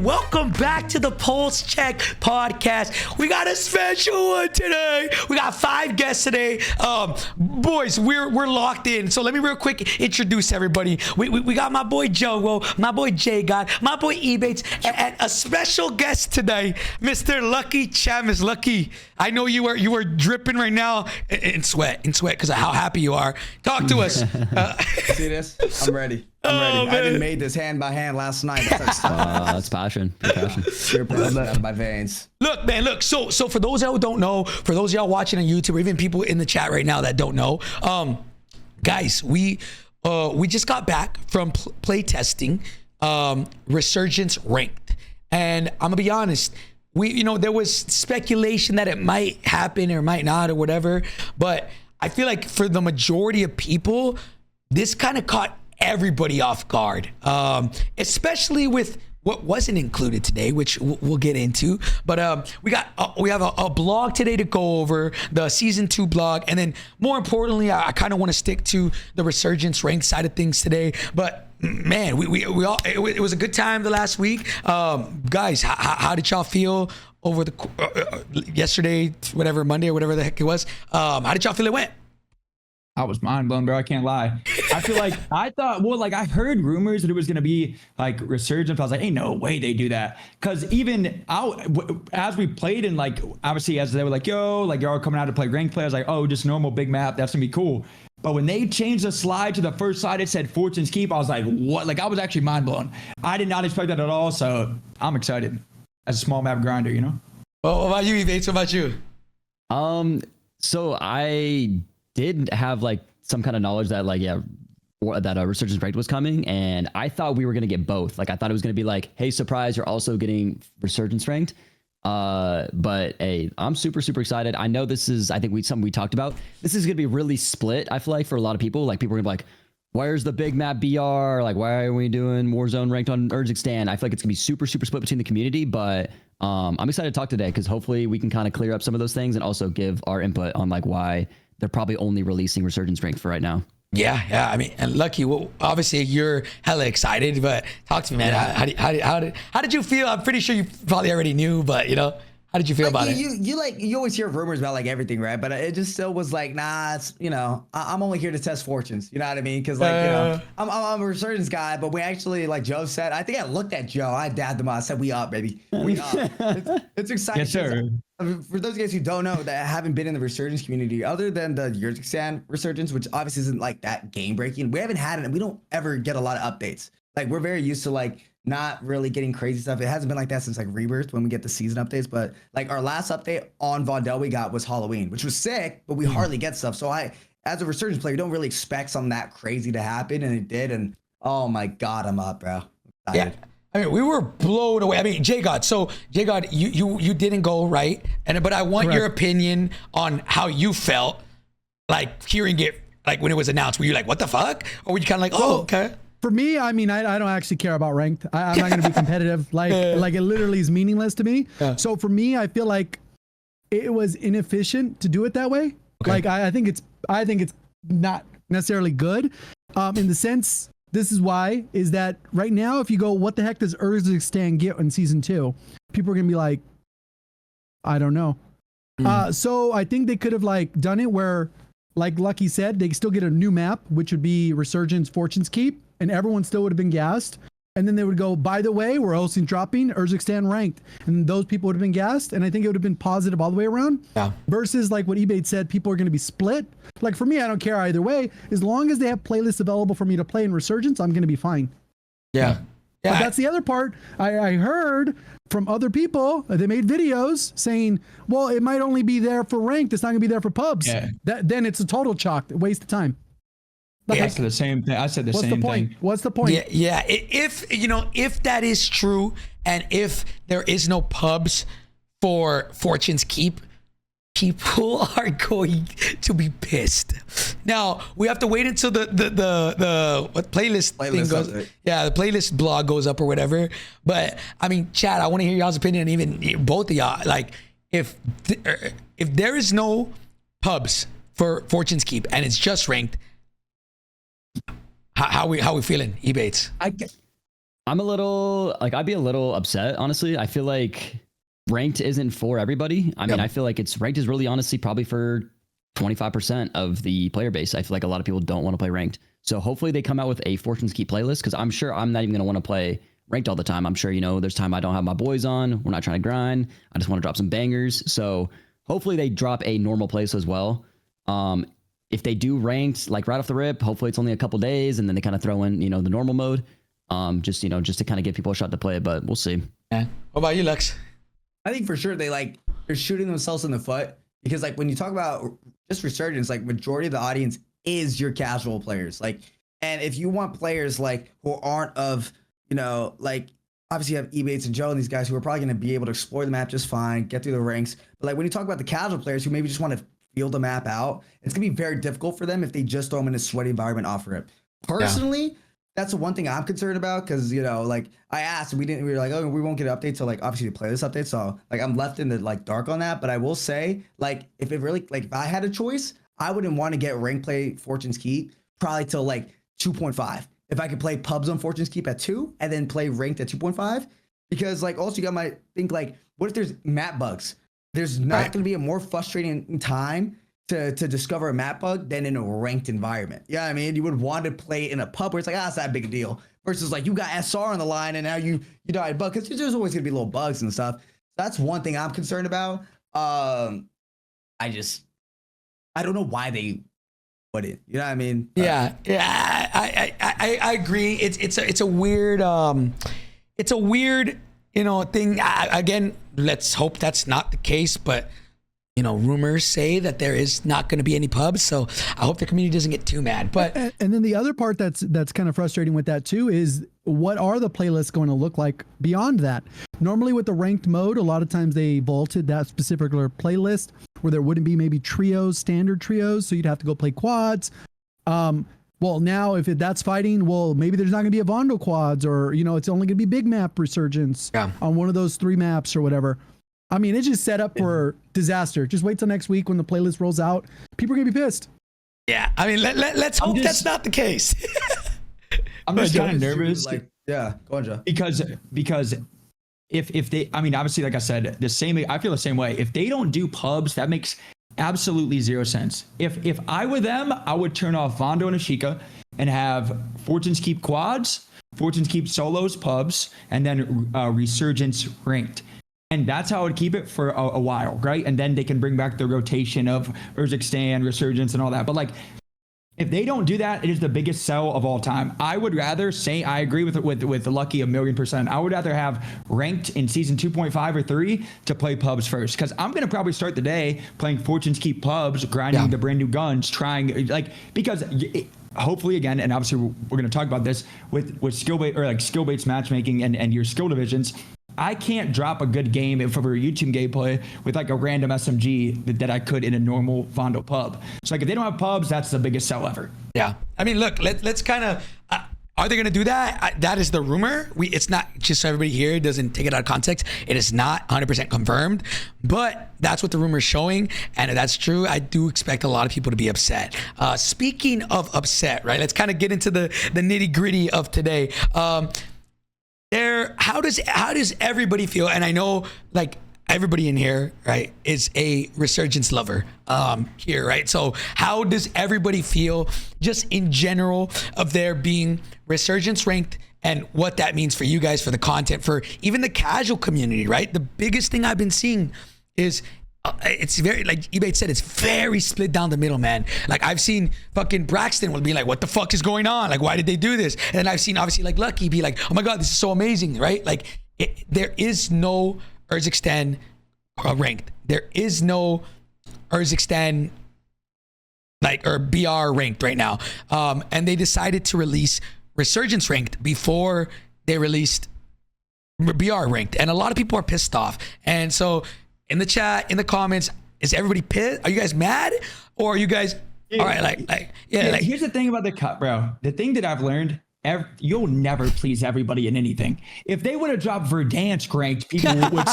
welcome back to the Pullze Check podcast. We got a special one today. We got 5 guests today. Boys, we're locked in. So let me real quick introduce everybody. We got my boy JoeWo, my boy JGOD, my boy Ebatez, and a special guest today, Mr. Lucky Chamu. Lucky, I know you are dripping right now in sweat because of how happy you are. Talk to us. See this? I'm ready. I'm ready. I didn't made this hand by hand last night. That's passion. Pure passion out of my veins. Look, man, look. So for those who don't know, for those of y'all watching on YouTube, or even people in the chat right now that don't know, guys, we just got back from play testing Resurgence ranked, and I'm gonna be honest. There was speculation that it might happen or might not or whatever, but I feel like for the majority of people, this kind of caught everybody off guard, especially with what wasn't included today, which we'll get into. But we have a blog today to go over, the season 2 blog, and then more importantly, I kind of want to stick to the Resurgence ranked side of things today. But man, we all it was a good time the last week. Guys, how did y'all feel over the yesterday, whatever, Monday or whatever the heck it was? How did y'all feel it went? I was mind blown, bro. I can't lie. I feel like I heard rumors that it was going to be like Resurgence. I was like, ain't no way they do that. Because even as we played and like, obviously as they were like, yo, like you're all coming out to play ranked play, I was like, oh, just normal big map. That's going to be cool. But when they changed the slide to the first slide, it said Fortune's Keep. I was like, what? Like I was actually mind blown. I did not expect that at all. So I'm excited as a small map grinder, you know? Well, what about you, Ebatez? What about you? So I did have like some kind of knowledge that that a Resurgence ranked was coming, and I thought we were gonna get both. Like I thought it was gonna be like, hey, surprise, you're also getting Resurgence ranked. But hey, I'm super excited. I know this is, I think something we talked about. This is gonna be really split. I feel like for a lot of people, like people are gonna be like, where's the big map BR? Like why are we doing Warzone ranked on Urzikstan? I feel like it's gonna be super split between the community, but I'm excited to talk today because hopefully we can kind of clear up some of those things and also give our input on like why they're probably only releasing Resurgence ranked for right now. Yeah. I mean, and Lucky, well, obviously you're hella excited, but talk to me, man. How did you feel? I'm pretty sure you probably already knew, but how did you feel about it? You always hear rumors about like everything, right? But it just still was like, nah, it's, I'm only here to test fortunes. You know what I mean? Because like, I'm a Resurgence guy, but we actually, like Joe said, I think I looked at Joe, I dabbed him out, I said, we up, baby. We up. It's exciting. Yes, sir. For those guys who don't know that haven't been in the Resurgence community, other than the Urzikstan Resurgence, which obviously isn't like that game breaking, we haven't had it and we don't ever get a lot of updates. Like we're very used to like not really getting crazy stuff. It hasn't been like that since like Rebirth when we get the season updates. But like our last update on Vondel we got was Halloween, which was sick, but we hardly get stuff. So as a Resurgence player, you don't really expect something that crazy to happen, and it did. And oh my God, I'm up, bro. Yeah. I mean, we were blown away. I mean, JGOD. So, JGOD, you didn't go, right? But I want your opinion on how you felt, like hearing it, like when it was announced. Were you like, what the fuck? Or were you kind of like, oh, okay? For me, I mean, I don't actually care about ranked. I'm not going to be competitive. Like it literally is meaningless to me. Yeah. So for me, I feel like it was inefficient to do it that way. Okay. Like I think it's not necessarily good, in the sense. This is why, is that right now, if you go, what the heck does Urzikstan get in season 2? People are going to be like, I don't know. So I think they could have like done it where, like Lucky said, they still get a new map, which would be Resurgence Fortune's Keep, and everyone still would have been gassed. And then they would go, by the way, we're also dropping Urzikstan ranked. And those people would have been gassed. And I think it would have been positive all the way around. Yeah. Versus like what Ebatez said, people are going to be split. Like for me, I don't care either way. As long as they have playlists available for me to play in Resurgence, I'm going to be fine. Yeah. But that's the other part. I heard from other people, they made videos saying, well, it might only be there for ranked. It's not going to be there for pubs. Yeah. Then it's a total chalk, a waste of time. Like, I said the same thing. What's the point? What's the point? Yeah. If that is true, and if there is no pubs for Fortune's Keep, people are going to be pissed. Now we have to wait until the what playlist thing goes. Update. Yeah, the playlist blog goes up or whatever. But I mean, Chad, I want to hear y'all's opinion, and even both of y'all. Like, if there is no pubs for Fortune's Keep and it's just ranked. How we feeling, Ebatez? I'm a little like I'd be a little upset, honestly. I feel like ranked isn't for everybody. I mean, I feel like it's ranked is really honestly probably for 25% of the player base. I feel like a lot of people don't want to play ranked. So hopefully they come out with a Fortune's Keep playlist, because I'm sure I'm not even going to want to play ranked all the time. I'm sure, you know, there's time I don't have my boys on. We're not trying to grind. I just want to drop some bangers. So hopefully they drop a normal playlist as well. If they do ranked like right off the rip, hopefully it's only a couple days and then they kind of throw in, you know, the normal mode. Just to kind of give people a shot to play it, but we'll see. Yeah. What about you, Lex? I think for sure they're shooting themselves in the foot, because like when you talk about just Resurgence, like majority of the audience is your casual players. Like, and if you want players like who aren't of, you know, like obviously you have Ebatez and Joe and these guys who are probably going to be able to explore the map just fine, get through the ranks. But like when you talk about the casual players who maybe just want to feel the map out, it's gonna be very difficult for them if they just throw them in a sweaty environment off rip. Personally, that's the one thing I'm concerned about, because, you know, like I asked, we were like, oh, we won't get an update till like obviously the playlist update. So like I'm left in the like dark on that. But I will say, like, if it really, like if I had a choice, I wouldn't want to get rank play Fortune's Keep probably till like 2.5. If I could play pubs on Fortune's Keep at 2 and then play ranked at 2.5, because like also you got my think like, what if there's map bugs? There's not going to be a more frustrating time to discover a map bug than in a ranked environment. Yeah, I mean, you would want to play in a pub where it's like, it's not a big deal. Versus like you got SR on the line and now you died bug, because there's always going to be little bugs and stuff. That's one thing I'm concerned about. I don't know why they wouldn't. You know what I mean? Yeah, I agree. It's a weird you know thing. Again, let's hope that's not the case, but you know, rumors say that there is not going to be any pubs, so I hope the community doesn't get too mad. But and then the other part that's kind of frustrating with that too is, what are the playlists going to look like beyond that? Normally with the ranked mode, a lot of times they vaulted that specific playlist where there wouldn't be maybe trios, standard trios, so you'd have to go play quads. Well, now if that's fighting, well, maybe there's not going to be a Vondo quads, or you know, it's only going to be big map Resurgence on one of those 3 maps or whatever. I mean, it's just set up for disaster. Just wait till next week when the playlist rolls out. People are gonna be pissed. Yeah, I mean, let's hope that's not the case. I'm just kind of nervous. Like, yeah, go on, Joe. Because if they, I mean, obviously, like I said, I feel the same way. If they don't do pubs, that makes absolutely 0 sense. If I were them, I would turn off Vondo and Ashika and have Fortune's Keep quads, Fortune's Keep solos, pubs, and then Resurgence ranked. And that's how I would keep it for a while, right? And then they can bring back the rotation of Urzikstan, Resurgence, and all that. But like, if they don't do that, it is the biggest sell of all time. I would rather say, I agree with Lucky 1,000,000%. I would rather have ranked in season 2.5 or 3 to play pubs first, because I'm gonna probably start the day playing Fortune's Keep pubs, grinding the brand new guns, trying like because. Hopefully again, and obviously we're going to talk about this with skill bait, or like skill based matchmaking and your skill divisions. I can't drop a good game for a YouTube gameplay with like a random SMG that I could in a normal Vondo pub. So like if they don't have pubs, that's the biggest sell ever. Yeah, I mean, look, let's kind of. Are they going to do that? That is the rumor. It's not, just so everybody here doesn't take it out of context, it is not 100% confirmed, but that's what the rumor is showing. And if that's true, I do expect a lot of people to be upset. Speaking of upset, right? Let's kind of get into the nitty gritty of today. How does everybody feel? And I know like everybody in here, right, is a Resurgence lover here, right? So how does everybody feel just in general of there being Resurgence ranked, and what that means for you guys, for the content, for even the casual community, right? The biggest thing I've been seeing is it's very, like Ebatez said, it's very split down the middle, man. Like I've seen fucking Braxton will be like, what the fuck is going on? Like, why did they do this? And then I've seen obviously like Lucky be like, oh my God, this is so amazing, right? Like there is no Urzikstan ranked. There is no Urzikstan like, or BR ranked right now. And they decided to release Resurgence ranked before they released BR ranked. And a lot of people are pissed off. And so in the chat, in the comments, is everybody pissed? Are you guys mad? Or are you guys, all right, like, yeah. Like, here's the thing about the cut, bro. The thing that I've learned, you'll never please everybody in anything. If they would have dropped Verdansk ranked,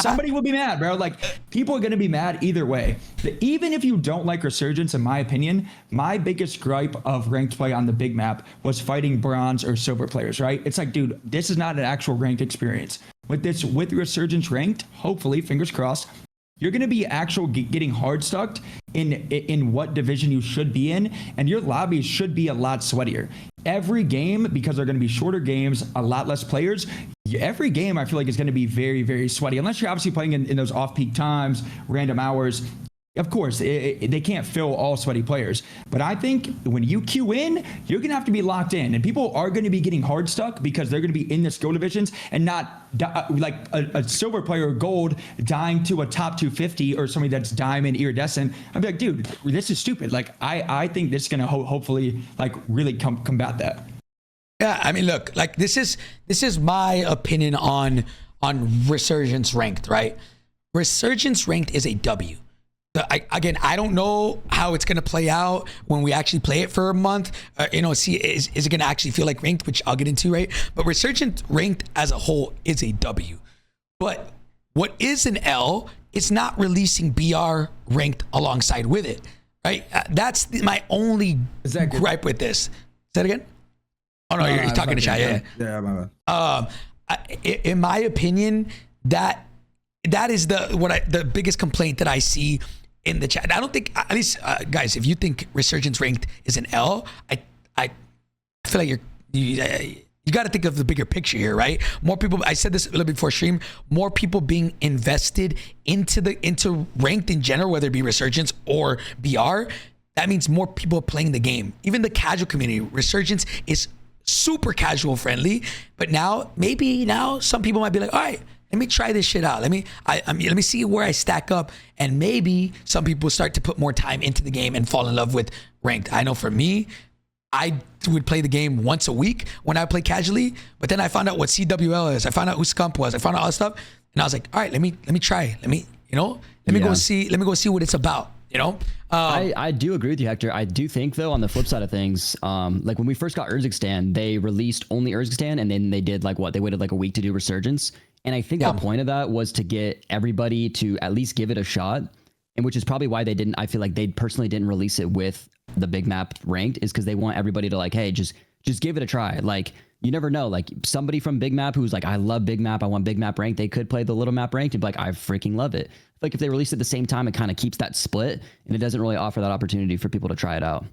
somebody would be mad, bro. Like, people are gonna be mad either way. Even if you don't like Resurgence, in my opinion, my biggest gripe of ranked play on the big map was fighting bronze or silver players, right? It's like, dude, this is not an actual ranked experience. With Resurgence ranked, hopefully, fingers crossed, you're going to be getting hard stuck in what division you should be in, and your lobbies should be a lot sweatier. Every game, because they're going to be shorter games, a lot less players, every game I feel like is going to be very, very sweaty, unless you're obviously playing in those off-peak times, random hours. Of course, they can't fill all sweaty players. But I think when you queue in, you're going to have to be locked in. And people are going to be getting hard stuck because they're going to be in the skill divisions and not like a silver player or gold dying to a top 250 or somebody that's diamond iridescent. I'd be like, dude, this is stupid. Like, I think this is going to hopefully like really combat that. Yeah, I mean, look, like this is my opinion on Resurgence ranked, right? Resurgence ranked is a W. I don't know how it's going to play out when we actually play it for a month. See, is it going to actually feel like ranked, which I'll get into, right? But Resurgence ranked as a whole is a W. But what is an L is not releasing BR ranked alongside with it, right? That's my only gripe with this. Say that again? Oh, no, you're talking to chat. Yeah. Yeah, my bad. In my opinion, that is the biggest complaint that I see in the chat. I don't think, at least guys, if you think Resurgence ranked is an L, I feel like you got to think of the bigger picture here, right? More people, I said this a little bit before stream, more people being invested into ranked in general, whether it be Resurgence or BR. That means more people are playing the game. Even the casual community, Resurgence is super casual friendly, but maybe now some people might be like, all right, let me try this shit out. Let me see where I stack up, and maybe some people start to put more time into the game and fall in love with ranked. I know for me, I would play the game once a week when I play casually, but then I found out what CWL is. I found out who Scump was. I found out all this stuff, and I was like, all right, let me try. Let me go see what it's about. I do agree with you, Hector. I do think, though, on the flip side of things, like when we first got Urzikstan, they released only Urzikstan, and then they did they waited like a week to do Resurgence. And I think the point of that was to get everybody to at least give it a shot, and which is probably why I feel like they personally didn't release it with the big map ranked, is because they want everybody to like, hey, just give it a try. Like, you never know, like somebody from big map who's like, I love big map, I want big map ranked, they could play the little map ranked and be like, I freaking love it. Like if they release it at the same time, it kind of keeps that split, and it doesn't really offer that opportunity for people to try it out.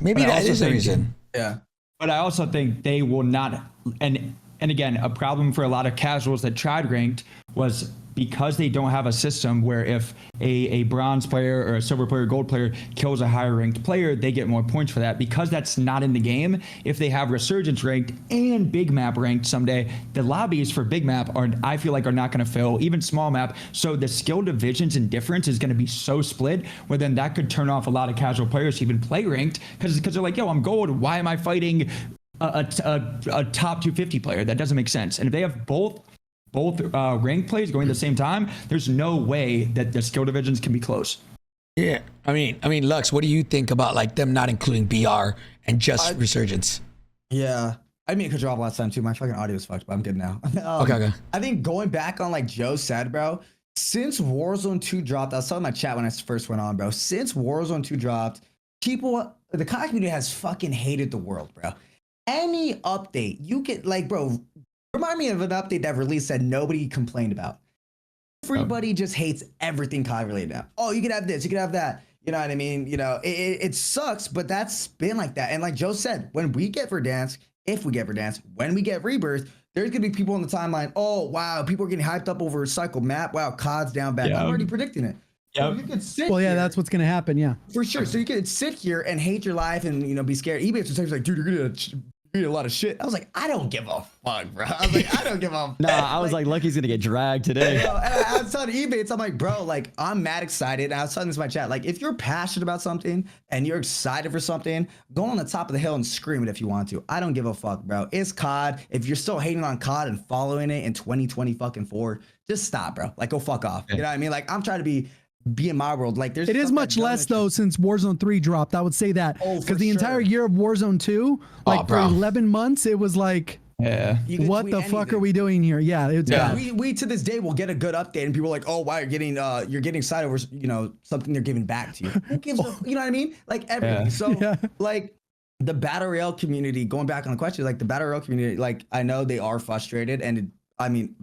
Maybe that is the reason. Yeah. But I also think they will not, and again, a problem for a lot of casuals that tried ranked was because they don't have a system where if a bronze player or a silver player, gold player kills a higher ranked player, they get more points for that. Because that's not in the game, if they have Resurgence ranked and big map ranked someday, the lobbies for big map I feel like are not going to fill, even small map. So the skill divisions and difference is going to be so split, where then that could turn off a lot of casual players to even play ranked, because they're like, yo, I'm gold, why am I fighting a top 250 player? That doesn't make sense. And if they have both ranked plays going at the same time, there's no way that the skill divisions can be close. Yeah, I mean, Lux, what do you think about like them not including BR and just Resurgence? Yeah, I mean, it could drop last time too. My fucking audio is fucked, but I'm good now. Okay. I think going back on like Joe said, bro, since Warzone 2 dropped, I was telling my chat when I first went on, bro. Since Warzone 2 dropped, the content community has fucking hated the world, bro. Any update you get, like, bro, remind me of an update that released that nobody complained about. Everybody just hates everything COD related now. Oh, you can have this, you can have that. You know what I mean? It sucks, but that's been like that. And like Joe said, when we get Verdansk, if we get Verdansk, when we get Rebirth, there's gonna be people on the timeline. Oh wow, people are getting hyped up over a cycle map. Wow, COD's down bad. I'm already predicting it. Yeah. So you could sit Well, yeah, here, that's what's gonna happen. Yeah, for sure. So you could sit here and hate your life and be scared. Ebatez was like, dude, you're gonna read a lot of shit. I was like, I don't give a fuck, bro. I was like, I don't give a fuck. Nah, I was like, Lucky's gonna get dragged today. And I was telling Ebatez, I'm like, bro, like, I'm mad excited. And I was telling this in my chat, like, if you're passionate about something and you're excited for something, go on the top of the hill and scream it if you want to. I don't give a fuck, bro. It's COD. If you're still hating on COD and following it in 2020 fucking 4, just stop, bro. Like, go fuck off. You know what I mean? Like, I'm trying to be be in my world. Like there's It is stuff much that less doesn't though since Warzone 3 dropped. I would say that Oh, because for the entire sure. year of Warzone 2, like for bro. 11 months, it was like, Yeah. You could what tweet the fuck anything. are we doing here? Yeah, it's Yeah. bad. We to this day will get a good update and people are like, oh wow, you're getting excited over something they're giving back to you. Who gives a, you know what I mean? Like everything. Yeah. So Yeah. like the battle royale community, going back on the question, like the battle royale community, like I know they are frustrated and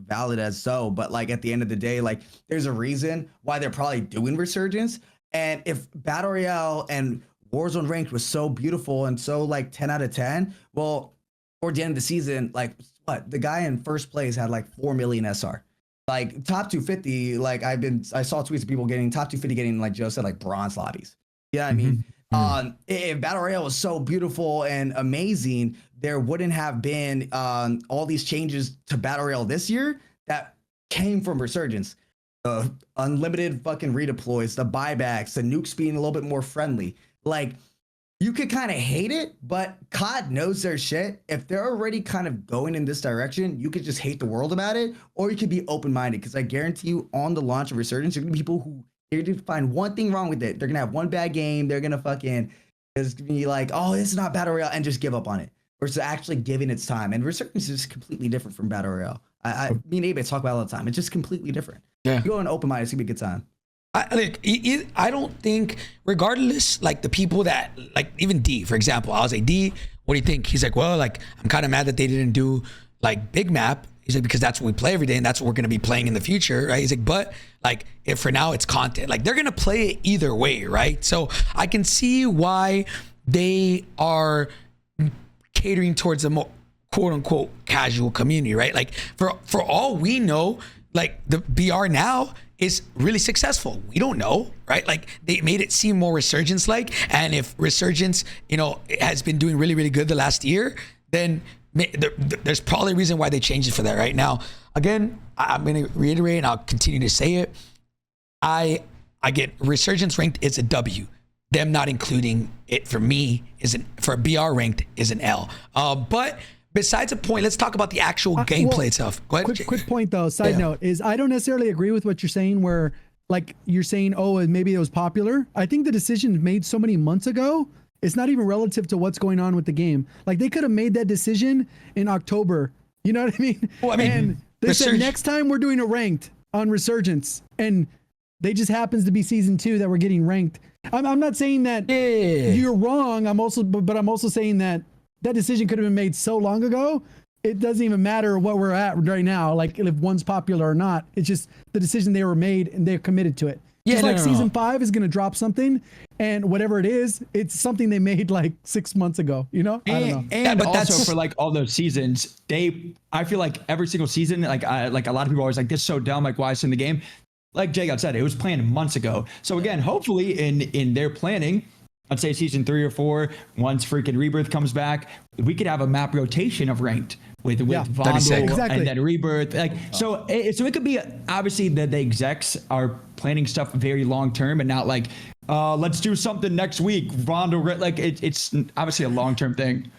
valid as so, but like at the end of the day, like there's a reason why they're probably doing Resurgence. And if battle royale and Warzone ranked was so beautiful and so like 10 out of 10, well, toward the end of the season, like what the guy in first place had like 4 million SR. Like top 250, like I saw tweets of people getting top 250 getting, like Joe said, like bronze lobbies. You know what I mean? If battle royale was so beautiful and amazing, there wouldn't have been all these changes to battle royale this year that came from Resurgence. The unlimited fucking redeploys, the buybacks, the nukes being a little bit more friendly. Like you could kind of hate it, but COD knows their shit. If they're already kind of going in this direction, you could just hate the world about it, or you could be open-minded. Because I guarantee you, on the launch of Resurgence, there are gonna be people who they're gonna find one thing wrong with it. They're gonna have one bad game. They're gonna fucking just be like, "Oh, this is not battle royale," and just give up on it. Versus actually giving its time. And Resurgence is completely different from battle royale. Me and Ebatez talk about it all the time. It's just completely different. Yeah. You go in open-minded, it's gonna be a good time. I don't think, regardless, like the people that, like even D, for example, I was like, D, what do you think? He's like, well, like I'm kind of mad that they didn't do like big map. He's like, because that's what we play every day and that's what we're going to be playing in the future, right? He's like, but like if for now it's content, like they're going to play it either way, right? So I can see why they are catering towards a more quote unquote casual community, right? Like for all we know, like the BR now is really successful. We don't know, right? Like they made it seem more Resurgence like, and if Resurgence, has been doing really, really good the last year, then there's probably a reason why they changed it for that right now. Again, I'm going to reiterate and I'll continue to say it. I get Resurgence ranked is a W. Them not including it for me for BR ranked is an L. But besides the point, let's talk about the actual gameplay itself. Go ahead. Quick point though, side note, is I don't necessarily agree with what you're saying where like you're saying, oh, maybe it was popular. I think the decision made so many months ago, it's not even relative to what's going on with the game. Like they could have made that decision in October. You know what I mean? Well, I mean, and they said next time we're doing a ranked on Resurgence, and they just happens to be season 2 that we're getting ranked. I'm not saying that you're wrong. But I'm also saying that decision could have been made so long ago. It doesn't even matter what we're at right now. Like if one's popular or not, it's just the decision they were made and they're committed to it. Yeah, Just season 5 is going to drop something, and whatever it is, it's something they made like 6 months ago. I don't know. And but also that's for like all those seasons, I feel like every single season, like a lot of people are always like, this is so dumb. Like why is it in the game? Like JGOD said, it was planned months ago. So again, hopefully in their planning, let's say season 3 or 4, once freaking Rebirth comes back, we could have a map rotation of ranked with Vandal Exactly. and then Rebirth. Like so it could be obviously that the execs are planning stuff very long term and not like let's do something next week. Vandal, like it's obviously a long term thing.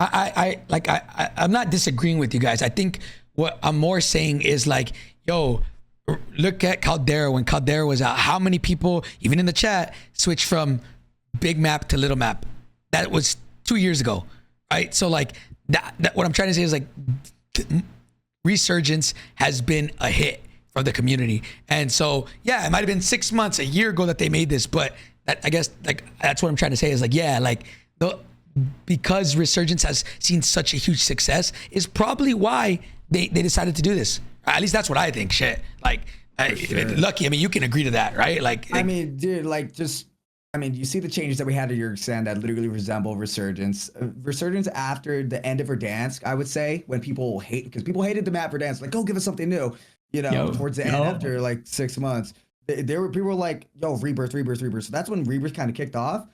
I'm not disagreeing with you guys. I think what I'm more saying is like, yo, look at Caldera. When Caldera was out, how many people, even in the chat, switched from big map to little map? That was 2 years ago, right? So like that what I'm trying to say is like Resurgence has been a hit for the community. And so, yeah, it might've been 6 months, a year ago that they made this, but I guess like, that's what I'm trying to say is like, yeah, like because Resurgence has seen such a huge success is probably why they decided to do this. At least that's what I think. Shit. Like, Lucky, I mean, you can agree to that, right? Like, I mean, dude, you see the changes that we had to your extent that literally resemble Resurgence. Resurgence after the end of Verdansk, I would say, when people because people hated the map Verdansk, like, go give us something new, towards the end after like 6 months. People were like, yo, Rebirth. So that's when Rebirth kind of kicked off.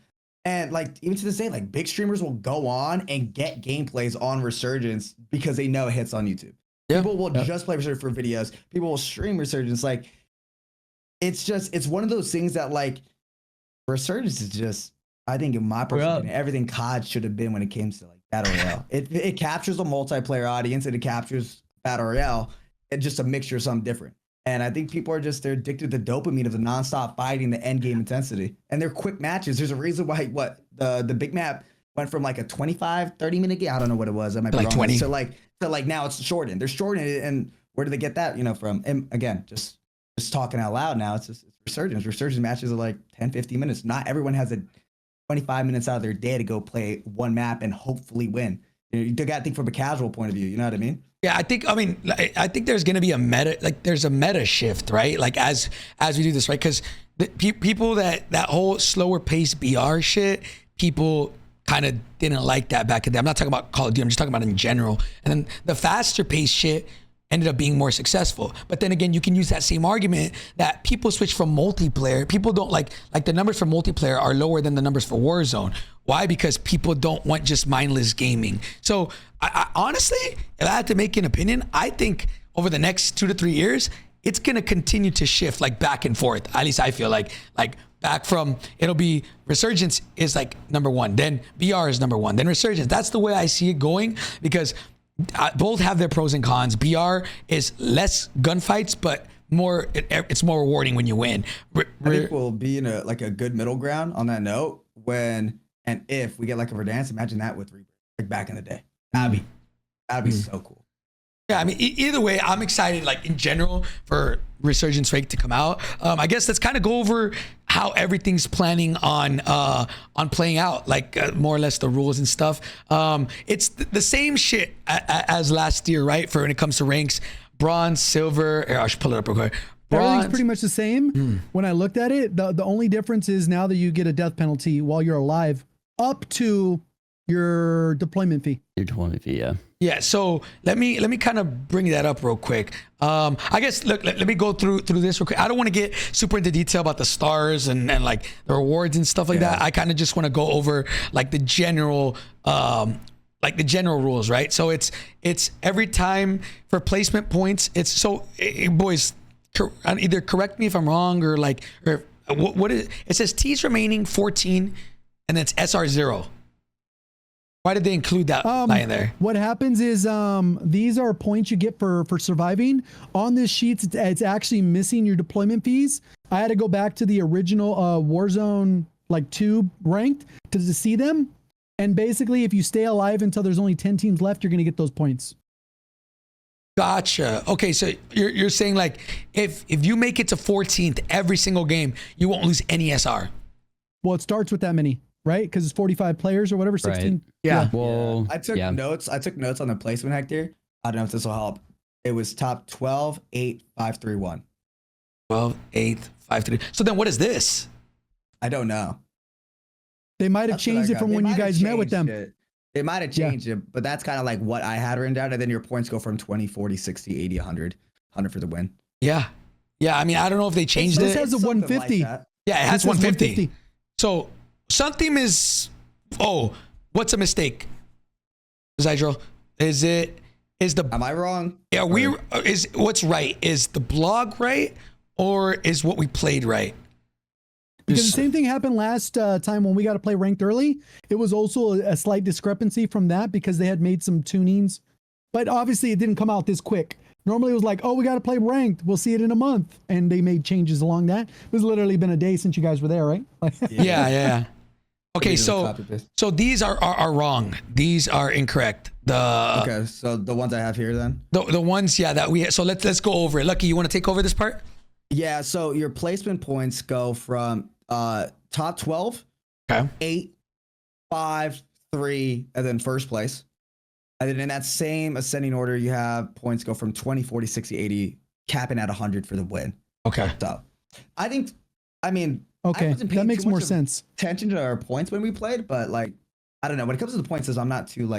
And like, even to this day, like big streamers will go on and get gameplays on Resurgence because they know it hits on YouTube. People will just play Resurgence for videos. People will stream Resurgence. Like, it's one of those things that like, Resurgence is just, I think in my personal opinion, everything COD should have been when it came to like Battle Royale. It captures a multiplayer audience and it captures Battle Royale. It's just a mixture of something different. And I think people are they're addicted to the dopamine of the nonstop fighting, the end game intensity. And they're quick matches. There's a reason why the big map went from like a 25, 30-minute game. I don't know what it was. I might be like wrong. 20. So like now it's shortened. They're shortening it. And where do they get that, from? And again, just talking out loud now, it's Resurgence. Resurgence matches are like 10, 15 minutes. Not everyone has 25 minutes out of their day to go play one map and hopefully win. You got to think from a casual point of view. You know what I mean? Yeah, I think there's going to be a meta, like there's a meta shift, right? Like as we do this, right? Because people that whole slower pace BR shit, people kind of didn't like that back in the day. I'm not talking about Call of Duty. I'm just talking about in general. And then the faster pace shit ended up being more successful. But then again, you can use that same argument that people switch from multiplayer. People don't like the numbers for multiplayer are lower than the numbers for Warzone. Why? Because people don't want just mindless gaming. So I honestly, if I had to make an opinion, I think over the next 2 to 3 years, it's going to continue to shift like back and forth. At least I feel like back from, it'll be Resurgence is like number one, then BR is number one, then Resurgence. That's the way I see it going, because both have their pros and cons. BR is less gunfights, but more. It's more rewarding when you win. I think we'll be in a good middle ground on that note when and if we get like a Verdansk. Imagine that with Reaper, like back in the day. That'd be so cool. Yeah, I mean, either way, I'm excited, like in general, for Resurgence Rake to come out. I guess let's kind of go over how everything's planning on playing out, like more or less the rules and stuff. It's the same shit as last year, right? For when it comes to ranks, bronze, silver. Here, I should pull it up real quick. Everything's pretty much the same. When I looked at it, the only difference is now that you get a death penalty while you're alive, up to your deployment fee. Your deployment fee, yeah. Yeah, so let me kind of bring that up real quick. I guess look, let me go through this real quick. I don't want to get super into detail about the stars and like the rewards and stuff like that. I kind of just want to go over like the general rules, right? So it's every time for placement points. It's so boys, either correct me if I'm wrong or what is it says T's remaining 14 and then it's SR 0. Why did they include that line there? What happens is these are points you get for surviving. On this sheet, it's actually missing your deployment fees. I had to go back to the original Warzone 2 ranked to see them. And basically, if you stay alive until there's only 10 teams left, you're going to get those points. Gotcha. Okay, so you're saying like if you make it to 14th every single game, you won't lose any SR. Well, it starts with that many, right? Because it's 45 players or whatever, 16. Right. Yeah. Well, I took notes. I took notes on the placement hector. I don't know if this will help. It was top 12, 8, 5, 3, 1. 12, 8, 5, 3. So then what is this? I don't know. They might have changed it from when you guys met with them. They might have changed it, but that's kind of like what I had written down. And then your points go from 20, 40, 60, 80, 100. 100 for the win. Yeah. Yeah, I mean, I don't know if they changed it. This has a 150. Like yeah, it has 150. So something is, what's a mistake? Zydro, am I wrong? Yeah, what's right? Is the blog right or is what we played right? Because the same thing happened last time when we got to play ranked early. It was also a slight discrepancy from that because they had made some tunings, but obviously it didn't come out this quick. Normally it was like, we got to play ranked. We'll see it in a month. And they made changes along that. It was literally been a day since you guys were there, right? Yeah. Okay, so these are wrong. These are incorrect. Okay, so the ones I have here then? The ones, that we, so let's go over it. Lucky, you want to take over this part? Yeah, so your placement points go from top 12, 8, 5, 3, and then first place. And then in that same ascending order, you have points go from 20, 40, 60, 80, capping at 100 for the win. Okay. So okay, that makes more sense. Attention to our points when we played, but I don't know. When it comes to the points, I'm not too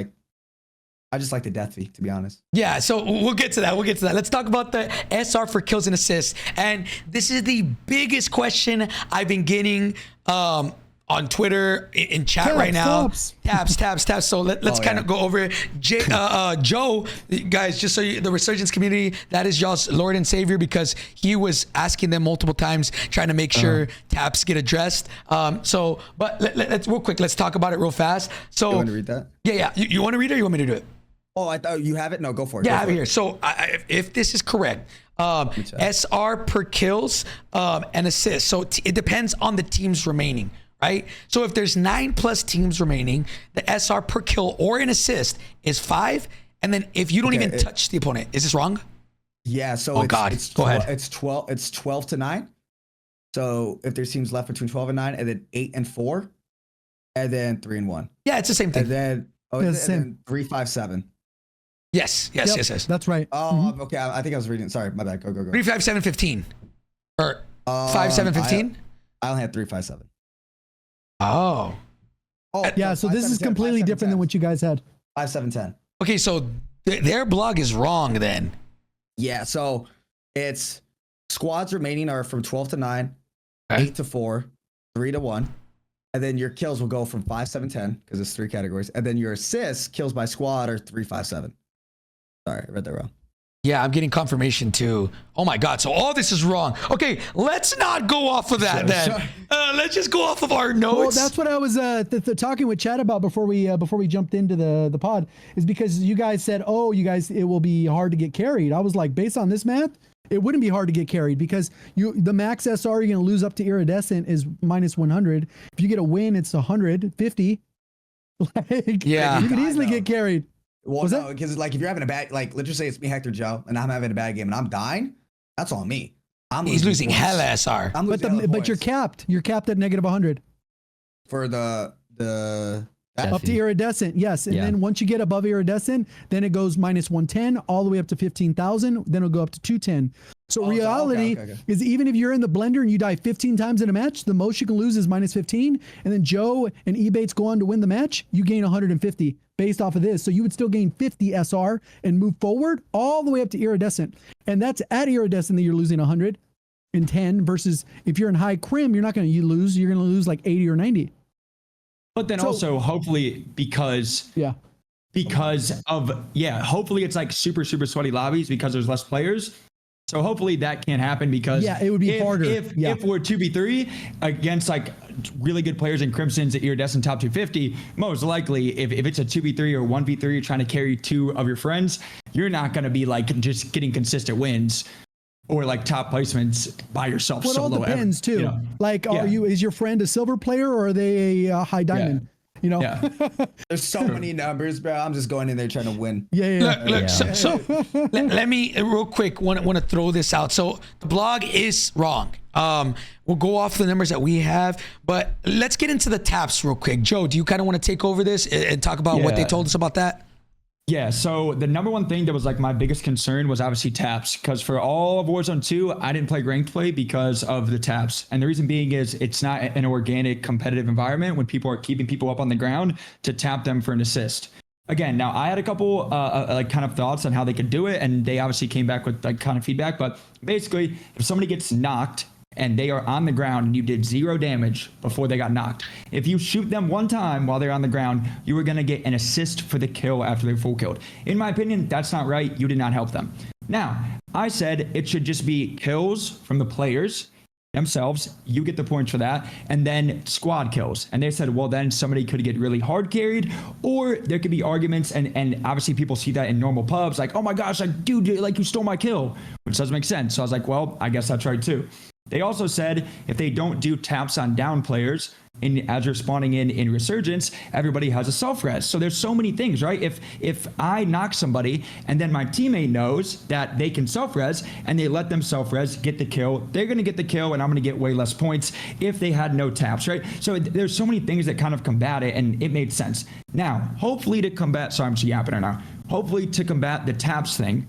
I just like the death fee, to be honest. Yeah, so we'll get to that. Let's talk about the SR for kills and assists. And this is the biggest question I've been getting on Twitter, in chat right now. Tabs. So let's kind of go over it. Joe, guys, just so the Resurgence community, that is y'all's Lord and Savior because he was asking them multiple times, trying to make sure tabs get addressed. But let's real quick, let's talk about it real fast. So you want to read that? Yeah. You want to read it or you want me to do it? Oh, I thought you have it. No, go for it. Yeah, I have it here. So if this is correct, SR per kills and assists. So it depends on the teams remaining, right? So if there's 9+ teams remaining, the SR per kill or an assist is 5. And then if you don't even touch the opponent, is this wrong? Yeah. So Go ahead. It's 12 to 9. So if there's teams left between 12 and 9, and then 8 and 4, and then 3 and 1. Yeah, it's the same thing. And then then 3, 5, 7. Yes. That's right. Oh, okay. I think I was reading. Sorry, my bad. Go. 3, 5, 7, 15. Or 5, 7, 15? I only had 3, 5, 7. Oh. Yeah, no, so 5, this 7, is 10, completely 5, 7, different 10. than what you guys had. 5, 7, 10. Okay, so their blog is wrong then. Yeah, so it's squads remaining are from 12 to 9, Okay. 8 to 4, 3 to 1. And then your kills will go from 5, 7, 10, because it's 3 categories. And then your assists, kills by squad, are 3, 5, 7. Sorry, I read that wrong. Yeah, I'm getting confirmation too. Oh my God, so all this is wrong. Okay, let's not go off of that then. Let's just go off of our notes. Well, that's what I was talking with Chad about before we jumped into the pod, is because you guys said, oh, you guys, it will be hard to get carried. I was like, based on this math, it wouldn't be hard to get carried because the max SR you're going to lose up to Iridescent is minus 100. If you get a win, it's 150. Like, Yeah. you could easily get carried. Well, no, because like if you're having a bad, like let's just say it's me, Hector, Joe, and I'm having a bad game and I'm dying, that's on me. He's losing points. hella SR. I'm But losing hella but you're points. capped. You're capped at negative 100. For the Up to Iridescent, yes. And Yeah. then once you get above Iridescent, then it goes minus 110 all the way up to 15,000. Then it'll go up to 210. So reality is even if you're in the blender and you die 15 times in a match, the most you can lose is minus 15. And then Joe and Ebatez go on to win the match, you gain 150 based off of this. So you would still gain 50 SR and move forward all the way up to Iridescent. And that's at Iridescent that you're losing 110 versus if you're in high crim, you're not going to lose. You're going to lose like 80 or 90. But then also hopefully because hopefully it's like super sweaty lobbies because there's less players. So hopefully that can't happen because it would be harder. If we're 2v3 against like really good players in Crimson's Iridescent top 250, most likely if it's a 2v3 or 1v3, you're trying to carry 2 of your friends, you're not going to be like just getting consistent wins or like top placements by yourself. Well, it all solo depends too. You know? Like, is your friend a silver player or are they a high diamond? You know, There's so many numbers, bro. I'm just going in there trying to win. Look, so let me real quick want to throw this out. So the blog is wrong. We'll go off the numbers that we have, but let's get into the taps real quick. Joe, do you kind of want to take over this and talk about what they told us about that? Yeah, so the number one thing that was like my biggest concern was obviously taps, because for all of Warzone 2, I didn't play ranked play because of the taps. And the reason being is it's not an organic competitive environment when people are keeping people up on the ground to tap them for an assist. Again, now I had a couple like kind of thoughts on how they could do it, and they obviously came back with like kind of feedback. But basically, if somebody gets knocked and they are on the ground and you did 0 damage before they got knocked, if you shoot them one time while they're on the ground, you were going to get an assist for the kill after they're full killed. In my opinion, that's not right. You did not help them. Now, I said it should just be kills from the players themselves. You get the points for that. And then squad kills. And they said, well, then somebody could get really hard carried, or there could be arguments. And obviously people see that in normal pubs, like, oh my gosh, like, dude, like you stole my kill, which doesn't make sense. So I was like, well, I guess that's right too. They also said if they don't do taps on down players, as you're spawning in Resurgence, everybody has a self-res. So there's so many things, right? If I knock somebody and then my teammate knows that they can self-res and they let them self-res, get the kill, they're going to get the kill and I'm going to get way less points if they had no taps, right? So there's so many things that kind of combat it, and it made sense. Now, hopefully to combat, sorry, I'm just yapping right now. Hopefully to combat the taps thing,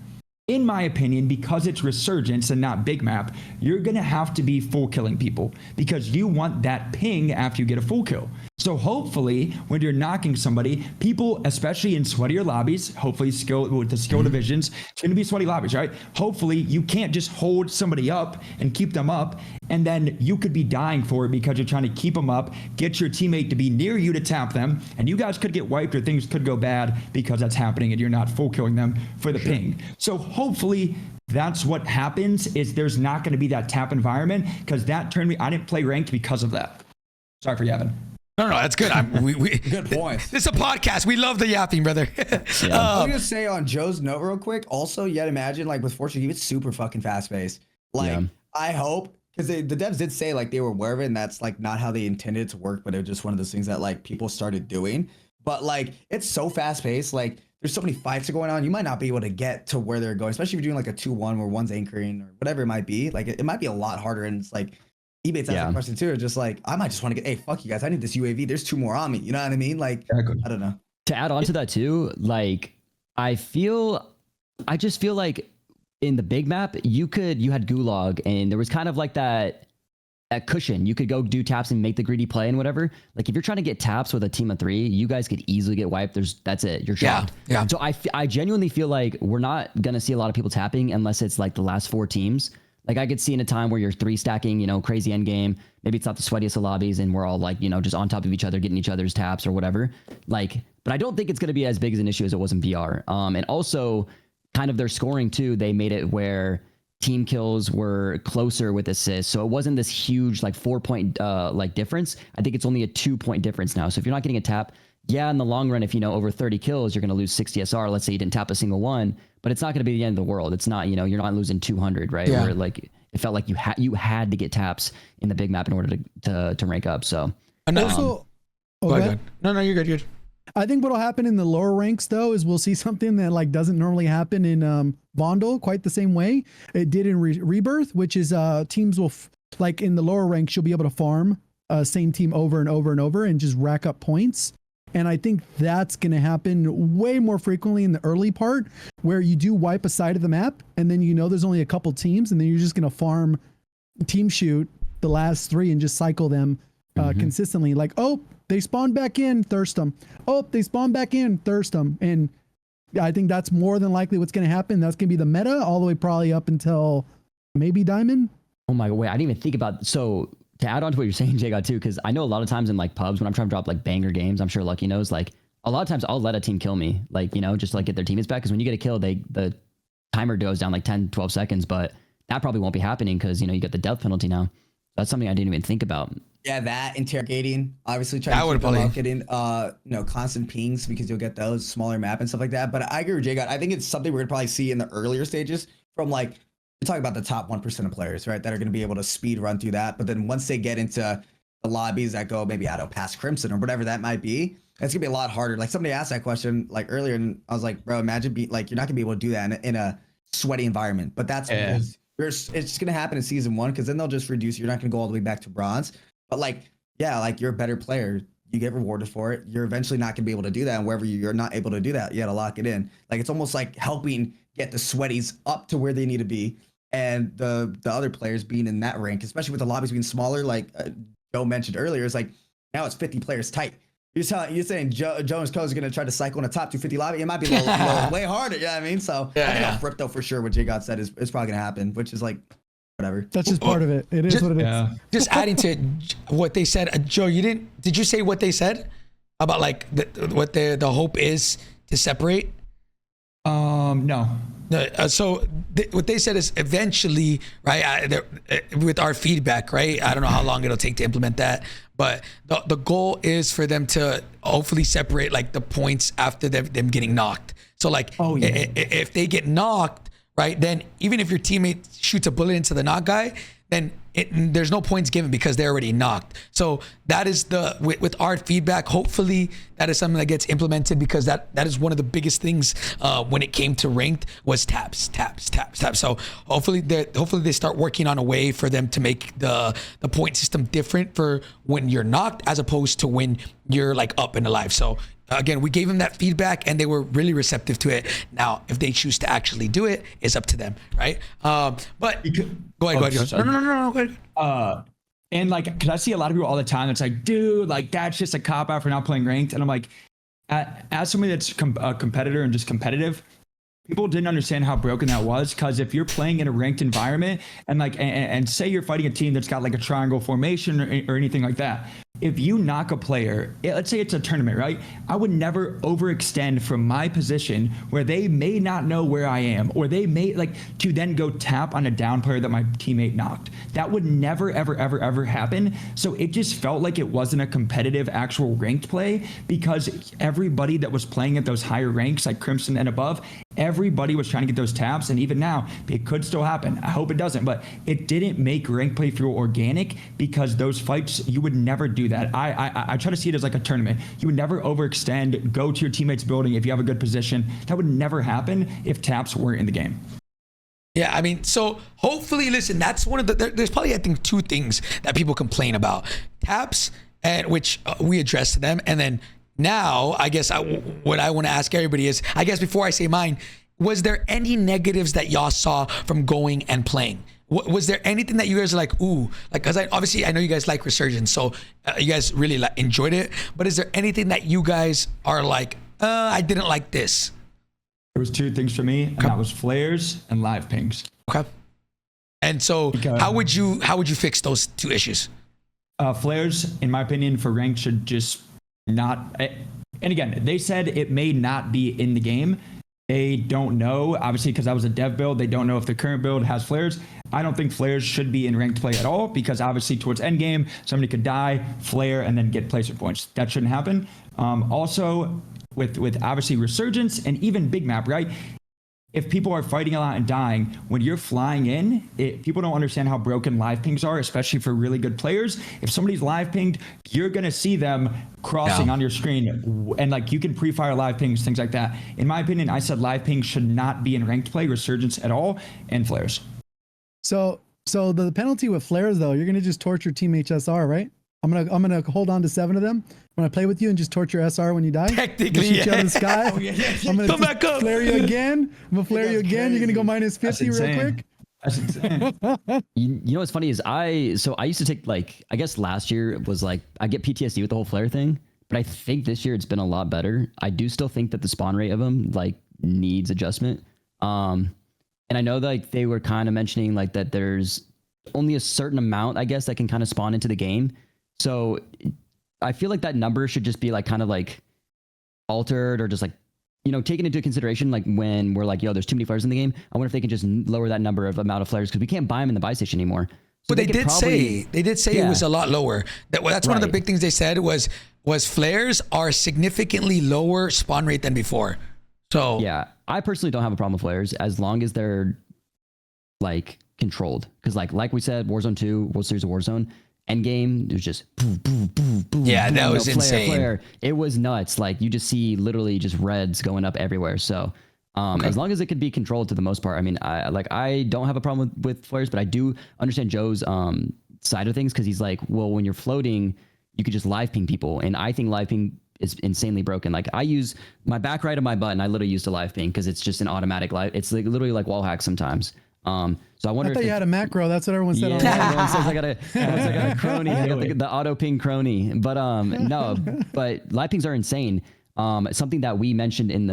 in my opinion, because it's Resurgence and not big map, you're going to have to be full killing people because you want that ping after you get a full kill. So hopefully when you're knocking somebody, people, especially in sweatier lobbies, hopefully with the skill divisions, it's going to be sweaty lobbies, right? Hopefully you can't just hold somebody up and keep them up, and then you could be dying for it because you're trying to keep them up, get your teammate to be near you to tap them, and you guys could get wiped or things could go bad because that's happening and you're not full killing them for the ping. So hopefully that's what happens, is there's not going to be that tap environment, because that turned me, I didn't play ranked because of that. Sorry for yapping. No, that's good. Good point. This is a podcast. We love the yapping, brother. I was gonna say on Joe's note real quick. Also, yet imagine like with Fortune, it's super fucking fast paced. Like I hope because the devs did say like they were aware of it, and that's like not how they intended it to work, but it was just one of those things that like people started doing. But like it's so fast paced. Like there's so many fights going on. You might not be able to get to where they're going, especially if you're doing like a 2-1 where one's anchoring or whatever it might be. Like it might be a lot harder, and it's like. Ebatez asked a question too. Just like I might just want to get, hey, fuck you guys. I need this UAV. There's 2 more on me. You know what I mean? Like I don't know. To add on to that too, like I just feel like in the big map, you had Gulag, and there was kind of like that cushion. You could go do taps and make the greedy play and whatever. Like if you're trying to get taps with a team of 3, you guys could easily get wiped. That's it. You're chopped. Yeah. So I genuinely feel like we're not gonna see a lot of people tapping unless it's like the last 4 teams. Like I could see in a time where you're 3 stacking, crazy end game. Maybe it's not the sweatiest of lobbies, and we're all like, just on top of each other, getting each other's taps or whatever. Like, but I don't think it's going to be as big as an issue as it was in VR. And also, kind of their scoring too. They made it where team kills were closer with assists, so it wasn't this huge like 4-point like difference. I think it's only a 2-point difference now. So if you're not getting a tap, in the long run, if over 30 kills, you're going to lose 60 SR. Let's say you didn't tap a single one. But it's not going to be the end of the world. It's not, you're not losing 200, right? Yeah. Where like it felt like you had to get taps in the big map in order to rank up. So also, go ahead. No, you're good. I think what'll happen in the lower ranks though is we'll see something that like doesn't normally happen in Vondel quite the same way it did in Rebirth, which is teams will like in the lower ranks you'll be able to farm same team over and over and over and just rack up points. And I think that's going to happen way more frequently in the early part where you do wipe a side of the map and then there's only a couple teams and then you're just going to farm team shoot the last 3 and just cycle them consistently. Like, oh, they spawn back in, thirst them. Oh, they spawn back in, thirst them. And I think that's more than likely what's going to happen. That's going to be the meta all the way probably up until maybe Diamond. Oh my God, wait, I didn't even think about so. To add on to what you're saying, JGOD, too, because I know a lot of times in like pubs when I'm trying to drop like banger games, I'm sure Lucky knows, like a lot of times I'll let a team kill me, like, just like get their teammates back. Because when you get a kill, the timer goes down like 10, 12 seconds, but that probably won't be happening because, you get the death penalty now. That's something I didn't even think about. Yeah, that interrogating, obviously trying to keep them up, getting constant pings because you'll get those smaller map and stuff like that. But I agree with JGOD. I think it's something we're gonna probably see in the earlier stages from like, we're talking about the top 1% of players, right? That are going to be able to speed run through that. But then once they get into the lobbies that go maybe past Crimson or whatever that might be, it's going to be a lot harder. Like somebody asked that question like earlier and I was like, bro, imagine you're not going to be able to do that in a sweaty environment. But that's because it's just going to happen in season 1 because then they'll just reduce. You're not going to go all the way back to bronze. But like you're a better player. You get rewarded for it. You're eventually not going to be able to do that. And wherever you're not able to do that, you got to lock it in. Like it's almost like helping get the sweaties up to where they need to be. And the other players being in that rank, especially with the lobbies being smaller, like Joe mentioned earlier, it's like now it's 50 players tight. You're saying Jones Co is going to try to cycle in a top 250 lobby. It might be a little way harder. You know what I mean? So I think off rip though for sure what JGOD said is probably going to happen, which is like whatever. That's just part of it. It is what it is. Just adding to what they said, Joe. Did you say what they said about like what the hope is to separate? No. What they said is eventually, right, with our feedback, right, I don't know how long it'll take to implement that, but the goal is for them to hopefully separate like the points after them getting knocked. So like, if they get knocked, right, then even if your teammate shoots a bullet into the knock guy, then there's no points given because they're already knocked. So that is with our feedback, hopefully that is something that gets implemented because that is one of the biggest things when it came to ranked was taps. So hopefully they start working on a way for them to make the point system different for when you're knocked as opposed to when you're like up and alive. So again, we gave them that feedback and they were really receptive to it. Now, if they choose to actually do it, it's up to them, right? But go ahead. No, go ahead. And like, because I see a lot of people all the time that's like, dude, like that's just a cop out for not playing ranked. And I'm like, as somebody that's a competitor and just competitive, people didn't understand how broken that was. Because if you're playing in a ranked environment and like, and say you're fighting a team that's got like a triangle formation or anything like that, if you knock a player, let's say it's a tournament, right? I would never overextend from my position where they may not know where I am, or they may to then go tap on a down player that my teammate knocked. That would never, ever, ever, ever happen. So it just felt like it wasn't a competitive actual ranked play, because everybody that was playing at those higher ranks, like Crimson and above, everybody was trying to get those taps. And even now, it could still happen. I hope it doesn't, but it didn't make ranked play feel organic, because those fights, you would never do that. I try to see it as like a tournament. You would never overextend, go to your teammate's building if you have a good position. That would never happen if taps weren't in the game. Yeah, I mean, so hopefully, listen, that's one of the, there's probably, I think, two things that people complain about. Taps, and which we address to them. And then now, I guess what I want to ask everybody is, I guess before I say mine, was there any negatives that y'all saw from going and playing? Was there anything that you guys are like, ooh, like, because obviously I know you guys like Resurgence, so you guys really enjoyed it. But is there anything that you guys are like, I didn't like this? There was two things for me, and that was flares and live pings. Okay. And so how would you fix those two issues? Flares, in my opinion, for ranked should just not. And again, they said it may not be in the game. They don't know, obviously, because that was a dev build. They don't know if the current build has flares. I don't think flares should be in ranked play at all, because obviously towards end game, somebody could die, flare, and then get placement points. That shouldn't happen. Also, with obviously Resurgence and even big map, right? If people are fighting a lot and dying, when you're flying in, people don't understand how broken live pings are, especially for really good players. If somebody's live pinged, you're going to see them crossing on your screen, and like you can pre-fire live pings, things like that. In my opinion, I said live pings should not be in ranked play, Resurgence at all, and flares. So the penalty with flares, though, you're going to just torture teammates SR, right? I'm gonna hold on to 7 of them. I'm gonna play with you and just torture SR when you die. Technically, shoot you out of the sky. I'm gonna come back up. Flare you again. I'm gonna flare you again. You're gonna go minus 50 real quick. That's insane. You know what's funny is I used to take, like, I guess last year it was like I get PTSD with the whole flare thing, but I think this year it's been a lot better. I do still think that the spawn rate of them like needs adjustment. And I know that, like, they were kind of mentioning like that there's only a certain amount, I guess, that can kind of spawn into the game. So I feel like that number should just be like kind of like altered, or just like, you know, taken into consideration, like when we're like, yo, there's too many flares in the game. I wonder if they can just lower that number of amount of flares, because we can't buy them in the buy station anymore. So but they did say it was a lot lower. That's one of the big things they said was flares are significantly lower spawn rate than before. So yeah, I personally don't have a problem with flares as long as they're like controlled, because like we said, Warzone 2, World Series of Warzone, end game, it was just boom, boom, boom, boom. Yeah, that was flare, insane. Flare. It was nuts. Like you just see literally just reds going up everywhere. So as long as it could be controlled to the most part, I mean, I don't have a problem with flares, but I do understand Joe's side of things, because he's like, well, when you're floating, you could just live ping people, and I think live ping is insanely broken. Like I use my back right of my button, I literally use to live ping because it's just an automatic live. It's like literally like wall hack sometimes. So I wonder. I thought you had a macro. That's what everyone said. Yeah, everyone says I got a crony. I got the auto ping crony. But no, but live pings are insane. Something that we mentioned in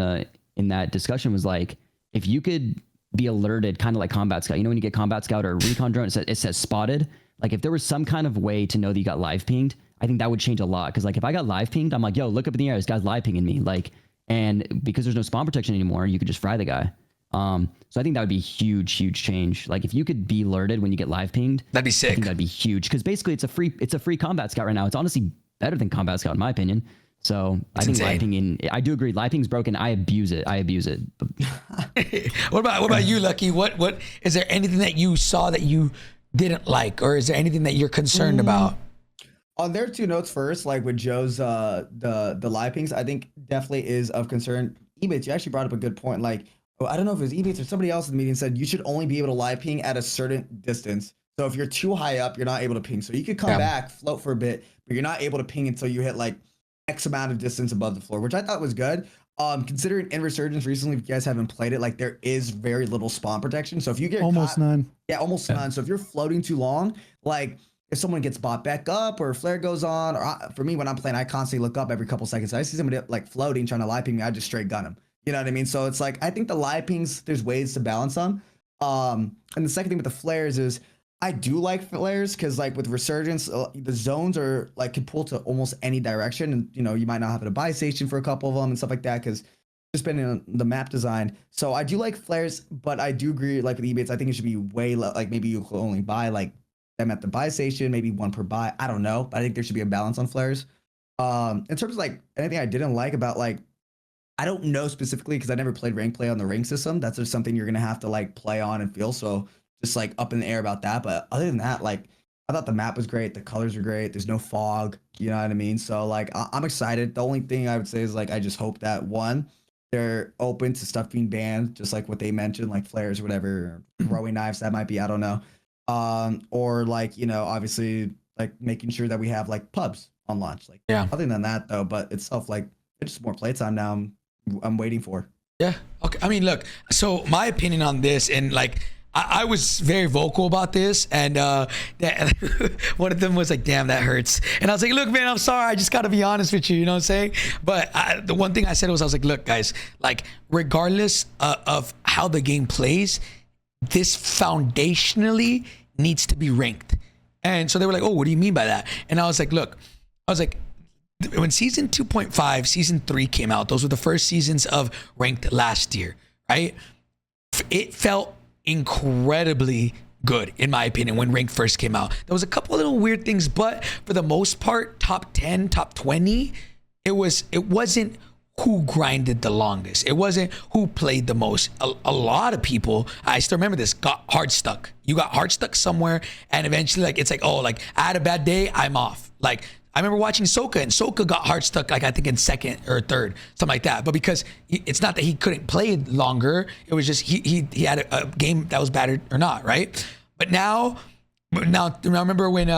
that discussion was like, if you could be alerted, kind of like Combat Scout. You know, when you get Combat Scout or Recon Drone, it says spotted. Like if there was some kind of way to know that you got live pinged, I think that would change a lot. Because like if I got live pinged, I'm like, yo, look up in the air, this guy's live pinging me. Like, and because there's no spawn protection anymore, you could just fry the guy. So I think that would be huge change. Like if you could be alerted when you get live pinged, that'd be sick. I think that'd be huge, because basically it's a free Combat Scout right now. It's honestly better than Combat Scout in my opinion. So I think live pinging, I do agree. Live ping's broken. I abuse it. What about you, Lucky? What is there anything that you saw that you didn't like, or is there anything that you're concerned about? On their 2 notes first, like with Joe's the live pings, I think definitely is of concern. Ebatez, you actually brought up a good point. Like, I don't know if it was Ebatez or somebody else in the meeting said you should only be able to live ping at a certain distance. So if you're too high up, you're not able to ping. So you could come back, float for a bit, but you're not able to ping until you hit like X amount of distance above the floor, which I thought was good. Considering in Resurgence recently, if you guys haven't played it, like there is very little spawn protection. So if you get almost none. Yeah, almost none. So if you're floating too long, like if someone gets bought back up or a flare goes on, or for me when I'm playing, I constantly look up every couple seconds. I see somebody like floating trying to live ping me, I just straight gun him. You know what I mean? So it's like, I think the live pings, there's ways to balance them. And the second thing with the flares is, I do like flares because like with Resurgence, the zones are like can pull to almost any direction, and you know you might not have a buy station for a couple of them and stuff like that because just depending on the map design. So I do like flares, but I do agree like with Ebatez, I think it should be way like maybe you could only buy like them at the buy station, maybe one per buy. I don't know, but I think there should be a balance on flares. In terms of like anything I didn't like about like, I don't know specifically because I never played rank play on the ring system. That's just something you're gonna have to like play on and feel. So just like up in the air about that. But other than that, like I thought the map was great. The colors are great. There's no fog. You know what I mean? So like I'm excited. The only thing I would say is like I just hope that one, they're open to stuff being banned, just like what they mentioned, like flares or whatever, or throwing knives. That might be, I don't know. Or like, you know, obviously like making sure that we have like pubs on launch. Like Yeah. other than that though, but itself like it's just more playtime now. I'm waiting for. Yeah. Okay. I mean, look. So my opinion on this, and like, I was very vocal about this, and one of them was like, "Damn, that hurts." And I was like, "Look, man, I'm sorry. I just got to be honest with you. You know what I'm saying?" But the one thing I said was, I was like, "Look, guys. Like, regardless of how the game plays, this foundationally needs to be ranked." And so they were like, "Oh, what do you mean by that?" And I was like, "Look, I was like." When season 2.5, season 3 came out, those were the first seasons of ranked last year, right? It felt incredibly good, in my opinion, when ranked first came out. There was a couple of little weird things, but for the most part, top 10, top 20, it wasn't who grinded the longest. It wasn't who played the most. A lot of people, I still remember this, got hard stuck. You got hard stuck somewhere, and eventually, like, it's like, oh, like, I had a bad day, I'm off. Like, I remember watching Soka, and Soka got hard stuck, like I think in second or third, something like that. But because it's not that he couldn't play longer, it was just he had a game that was bad or not, right? But now remember when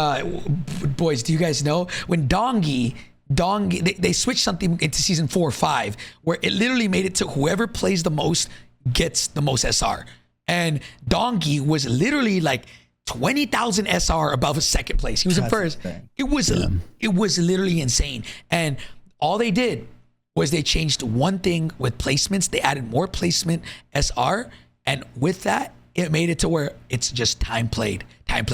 boys, do you guys know when Dongi they switched something into season 4 or 5 where it literally made it to whoever plays the most gets the most SR, and Dongi was literally like 20,000 SR above second place. He was in first. It was literally insane. And all they did was they changed one thing with placements. They added more placement SR, and with that, it made it to where it's just time played.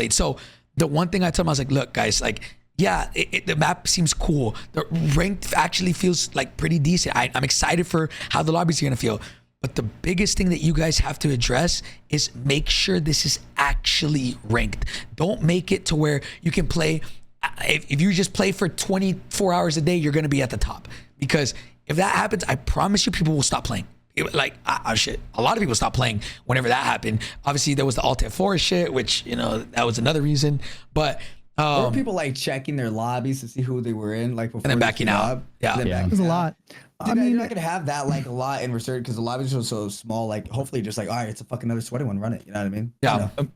So the one thing I told them, I was like, look, guys, like, yeah, the map seems cool. The ranked actually feels like pretty decent. I'm excited for how the lobbies are gonna feel. But the biggest thing that you guys have to address is make sure this is actually ranked. Don't make it to where you can play. If you just play for 24 hours a day, you're going to be at the top. Because if that happens, I promise you people will stop playing. Like, shit, a lot of people stopped playing whenever that happened. Obviously, there was the Alt F4 shit, which, you know, that was another reason. But were people like checking their lobbies to see who they were in, like before and then backing out. Yeah. It was a lot. Dude, I mean, you're not gonna have that like a lot in Resurgence because the lobbies are so small. Like, hopefully, just like, all right, it's a fucking another sweaty one. Run it. You know what I mean? Yeah. You know?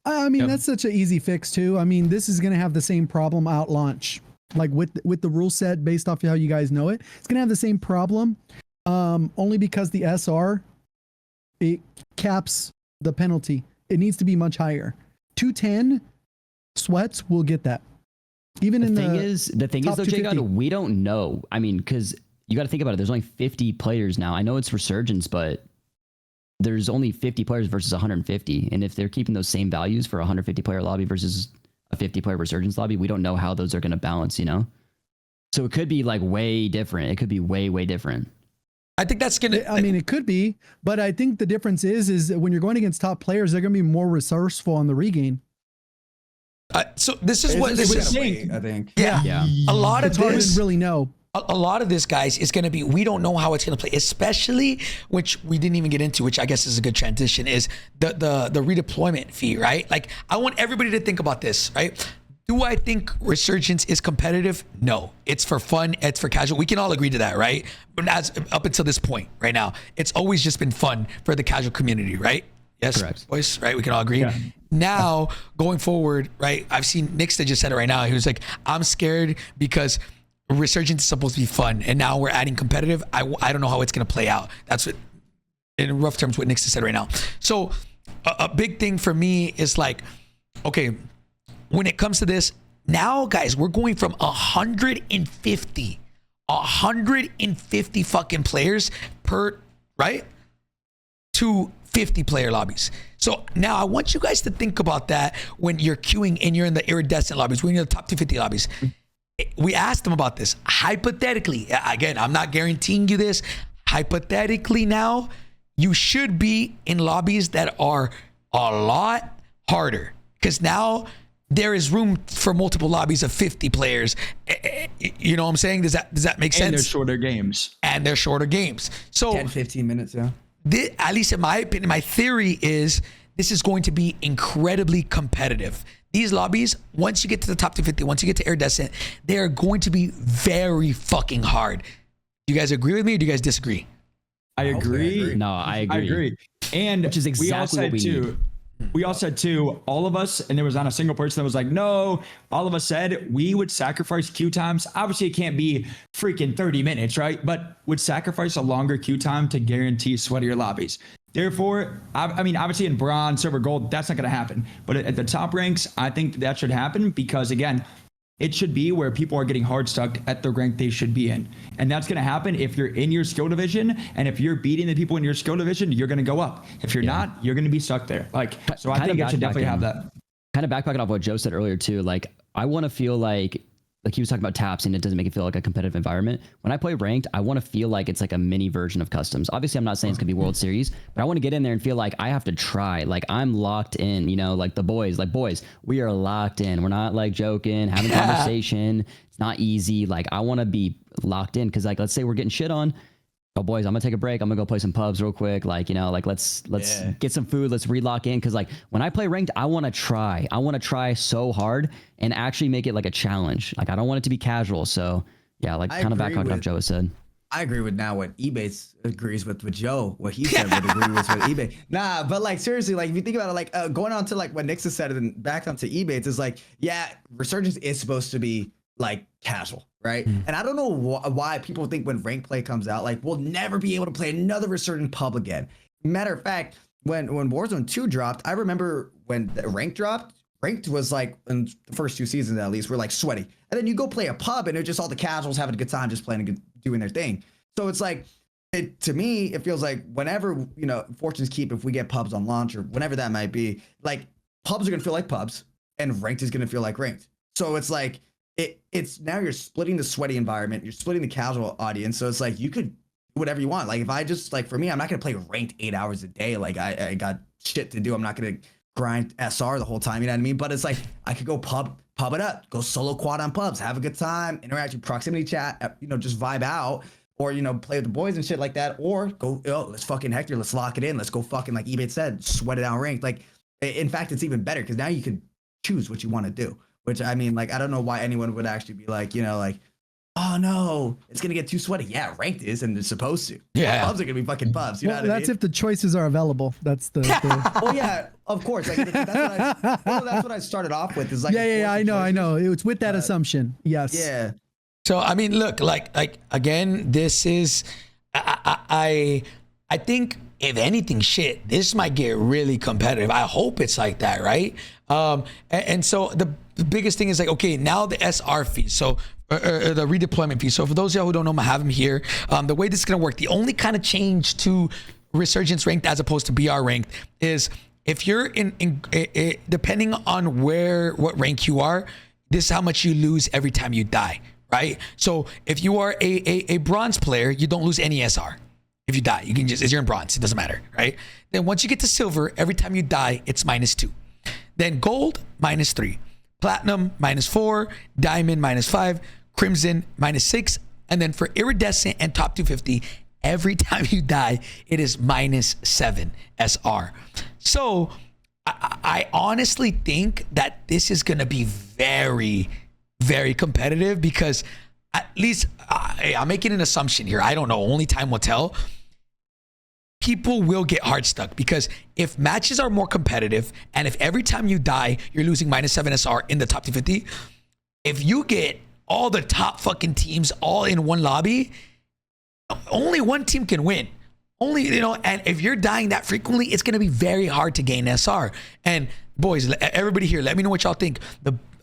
I mean, that's such an easy fix too. I mean, this is gonna have the same problem out launch, like with the rule set based off of how you guys know it. It's gonna have the same problem, only because the SR it caps the penalty. It needs to be much higher. 210 sweats will get that. Even the in thing is though, JGOD, we don't know. I mean, because you got to think about it. There's only 50 players now. I know it's Resurgence, but there's only 50 players versus 150. And if they're keeping those same values for a 150 player lobby versus a 50 player Resurgence lobby, we don't know how those are going to balance, you know? So it could be like way different. It could be way, way different. I think that's going to... I mean, it could be, but I think the difference is when you're going against top players, they're going to be more resourceful on the regain. So this is what this is. I think. Yeah. A lot of It's hard this... to really know. A lot of this, guys, is going to be, we don't know how it's going to play, especially, which we didn't even get into, which I guess is a good transition, is the redeployment fee, right? Like, I want everybody to think about this, right? Do I think Resurgence is competitive? No. It's for fun. It's for casual. We can all agree to that, right? But up until this point, right now, it's always just been fun for the casual community, right? Yes, correct. Boys, right? We can all agree. Yeah. Now, going forward, right? I've seen Nix that just said it right now. He was like, I'm scared because Resurgence is supposed to be fun, and now we're adding competitive. I don't know how it's going to play out. That's what, in rough terms, what Nix said right now. So a big thing for me is like, okay, when it comes to this, now, guys, we're going from 150 fucking players per, right? To 50 player lobbies. So now I want you guys to think about that when you're queuing and you're in the iridescent lobbies, when you're in the top 250 lobbies. We asked them about this. Hypothetically, again, I'm not guaranteeing you this. Hypothetically now, you should be in lobbies that are a lot harder, because now there is room for multiple lobbies of 50 players. You know what I'm saying? Does that make sense? And they're shorter games. And they're shorter games. So 10, 15 minutes, yeah. At least in my opinion, my theory is this is going to be incredibly competitive. These lobbies, once you get to the top 250, once you get to iridescent, they are going to be very fucking hard. You guys agree with me, or do you guys disagree? I agree. No, I agree. I agree. And Which is exactly what we need. We all said too, all of us, and there was not a single person that was like, no, all of us said we would sacrifice queue times. Obviously, it can't be freaking 30 minutes, right? But would sacrifice a longer queue time to guarantee sweatier lobbies. Therefore, I mean, obviously in bronze, silver, gold, that's not going to happen. But at the top ranks, I think that should happen because, again, it should be where people are getting hard stuck at the rank they should be in. And that's going to happen if you're in your skill division. And if you're beating the people in your skill division, you're going to go up. If you're not, you're going to be stuck there. Like, so I think it should definitely have that. Kind of backpacking off what Joe said earlier too. Like, I want to feel like he was talking about taps and it doesn't make it feel like a competitive environment. When I play ranked, I want to feel like it's like a mini version of customs. Obviously, I'm not saying it's gonna be World Series, but I want to get in there and feel like I have to try. Like I'm locked in, you know, like the boys, we are locked in. We're not like joking, having conversation. It's not easy. Like I want to be locked in because like, let's say we're getting shit on. Oh boys, I'm gonna take a break. I'm gonna go play some pubs real quick. Like, you know, like let's get some food. Let's relock in. Cause like when I play ranked, I want to try so hard and actually make it like a challenge. Like I don't want it to be casual. So yeah, like kind of back on what Joe said. I agree with now what Ebatez agrees with Joe. What he said would agree with eBay. Nah, but like seriously, like if you think about it, like going on to like what Nixon said and back onto Ebatez is like, yeah, Resurgence is supposed to be like casual, right? And I don't know why people think when rank play comes out, like we'll never be able to play another Resurgent pub again. Matter of fact, when Warzone 2 dropped, I remember when the rank dropped, ranked was like in the first 2 seasons at least, we're like sweaty. And then you go play a pub and it's just all the casuals having a good time, just playing and doing their thing. So it's like, to me, it feels like whenever, you know, Fortune's Keep, if we get pubs on launch or whenever that might be, like pubs are gonna feel like pubs and ranked is gonna feel like ranked. So it's like, it's now you're splitting the sweaty environment, you're splitting the casual audience. So it's like you could do whatever you want. Like if I just like for me, I'm not gonna play ranked 8 hours a day. Like I got shit to do. I'm not gonna grind SR the whole time. You know what I mean? But it's like I could go pub it up, go solo quad on pubs, have a good time, interact with proximity chat, you know, just vibe out, or you know, play with the boys and shit like that, or go, let's fucking Hector, let's lock it in, let's go fucking like Ebatez said, sweat it out ranked. Like in fact, it's even better because now you can choose what you want to do. Which I mean, like, I don't know why anyone would actually be like, you know, like, oh no, it's gonna get too sweaty. Yeah, ranked is, and it's supposed to. Yeah, pubs are gonna be fucking pubs. You know what I mean? That's if the choices are available. That's the. Oh yeah, of course. Like, that's what I started off with. Is like, yeah. I know. It's with that assumption. Yes. Yeah. So I mean, look, like again, this is, I think if anything, shit, this might get really competitive. I hope it's like that, right? And so the biggest thing is like, okay, now the SR fee, so the redeployment fee. So for those of y'all who don't know, I have them here. The way this is gonna work, the only kind of change to Resurgence ranked as opposed to BR ranked is if you're in depending on what rank you are, this is how much you lose every time you die, right? So if you are a bronze player, you don't lose any SR. If you die, you can just, you're in bronze, it doesn't matter, right? Then once you get to silver, every time you die, it's -2. Then gold, -3. Platinum, -4. Diamond, -5. Crimson, -6. And then for iridescent and top 250, every time you die, it is -7 SR. So I honestly think that this is going to be very, very competitive because at least I'm making an assumption here. I don't know. Only time will tell. People will get hard stuck because if matches are more competitive and if every time you die, you're losing -7 SR in the top 250, if you get all the top fucking teams all in one lobby, only one team can win. Only, you know, and if you're dying that frequently, it's going to be very hard to gain SR. And boys, everybody here, let me know what y'all think.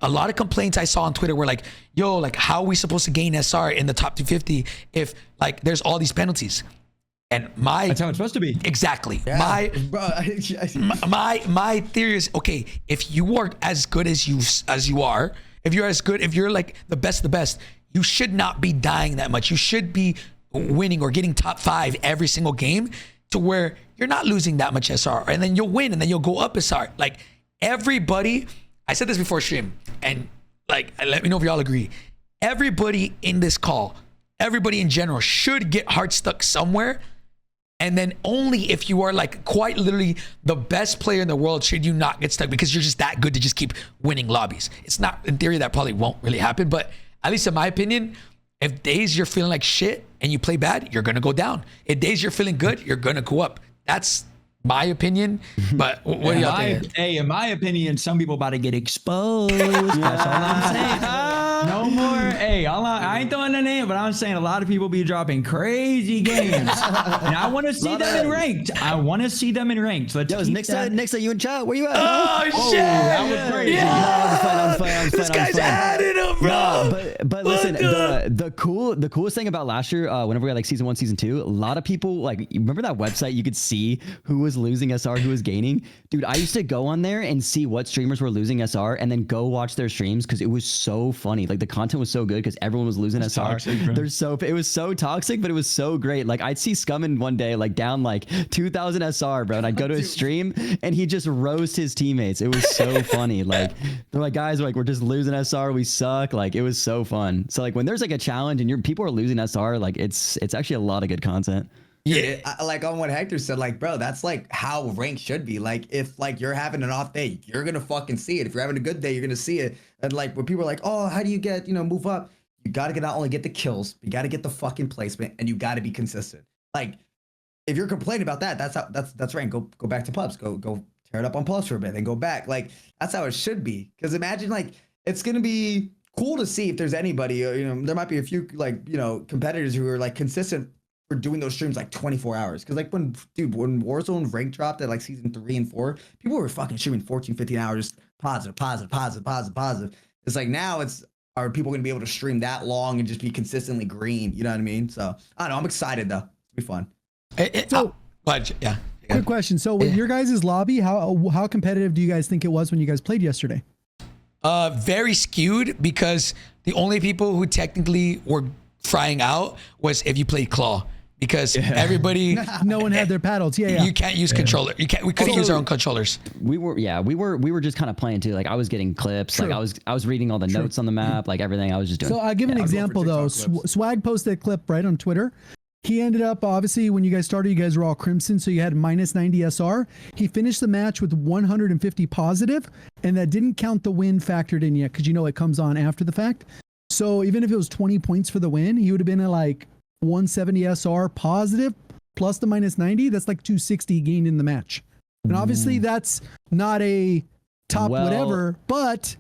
A lot of complaints I saw on Twitter were like, yo, like how are we supposed to gain SR in the top 250 if like there's all these penalties? And my That's how it's supposed to be. exactly Yeah, bro. my theory is, okay, if you are as good as you are, if you're as good, if you're like the best of the best, you should not be dying that much. You should be winning or getting top 5 every single game to where you're not losing that much SR, and then you'll win and then you'll go up SR. Like everybody, I said this before stream, and like let me know if y'all agree. Everybody in this call, everybody in general should get heart stuck somewhere. And then only if you are like quite literally the best player in the world should you not get stuck, because you're just that good to just keep winning lobbies. It's not, in theory, that probably won't really happen, but at least in my opinion, if days you're feeling like shit and you play bad, you're gonna go down. If days you're feeling good, you're gonna go up. That's my opinion. But what do y'all think? Hey, in my opinion, some people about to get exposed. That's all I'm saying. No more. Hey, I ain't throwing a name, but I'm saying a lot of people be dropping crazy games, and I want to see them in ranked. I want to see them in ranked. Let's Yo, is Nick said you in chat? Where you at? Oh shit! that was crazy. Yeah. This guy's adding him, bro. No, but listen, the coolest thing about last year, whenever we had like season 1, season 2, a lot of people, like, remember that website you could see who was losing SR, who was gaining? Dude, I used to go on there and see what streamers were losing SR and then go watch their streams because it was so funny. Like the content was so good because everyone was losing SR. Toxic, it was so toxic, but it was so great. Like I'd see Scummin one day like down like 2,000 SR, bro, and I'd go to his stream and he just roast his teammates. It was so funny. Like they're like, guys, like we're just losing SR, we suck. Like it was so fun. So like when there's like a challenge and people are losing SR, like it's actually a lot of good content. Yeah, like on what Hector said, like, bro, that's like how rank should be. Like, if like you're having an off day, you're gonna fucking see it. If you're having a good day, you're gonna see it. And like when people are like, oh, how do you get, move up? You gotta not only get the kills, you gotta get the fucking placement, and you gotta be consistent. Like, if you're complaining about that, that's rank. Go back to pubs. Go tear it up on pubs for a bit, then go back. Like that's how it should be. Because imagine like it's gonna be cool to see if there's anybody. There might be a few like competitors who are like consistent for doing those streams like 24 hours. Because like when Warzone rank dropped at like season 3 and 4, people were fucking streaming 14, 15 hours, positive. It's like now are people going to be able to stream that long and just be consistently green? You know what I mean? So I don't know. I'm excited though. It'll be fun. Yeah. Quick question. So with your guys' lobby, how competitive do you guys think it was when you guys played yesterday? Very skewed, because the only people who technically were frying out was if you played Claw, because everybody, no one had their paddles. Yeah. You can't use controller. We couldn't use our own controllers. We were just kind of playing too. Like I was getting clips. True. Like I was reading all the notes on the map, like everything. I was just doing. So I'll give an example though. Swag posted a clip right on Twitter. He ended up, obviously, when you guys started, you guys were all crimson, so you had minus 90 SR. He finished the match with 150 positive, and that didn't count the win factored in yet, because it comes on after the fact. So even if it was 20 points for the win, he would have been at like 170 SR positive plus the minus 90. That's like 260 gained in the match. And obviously that's not a top whatever, but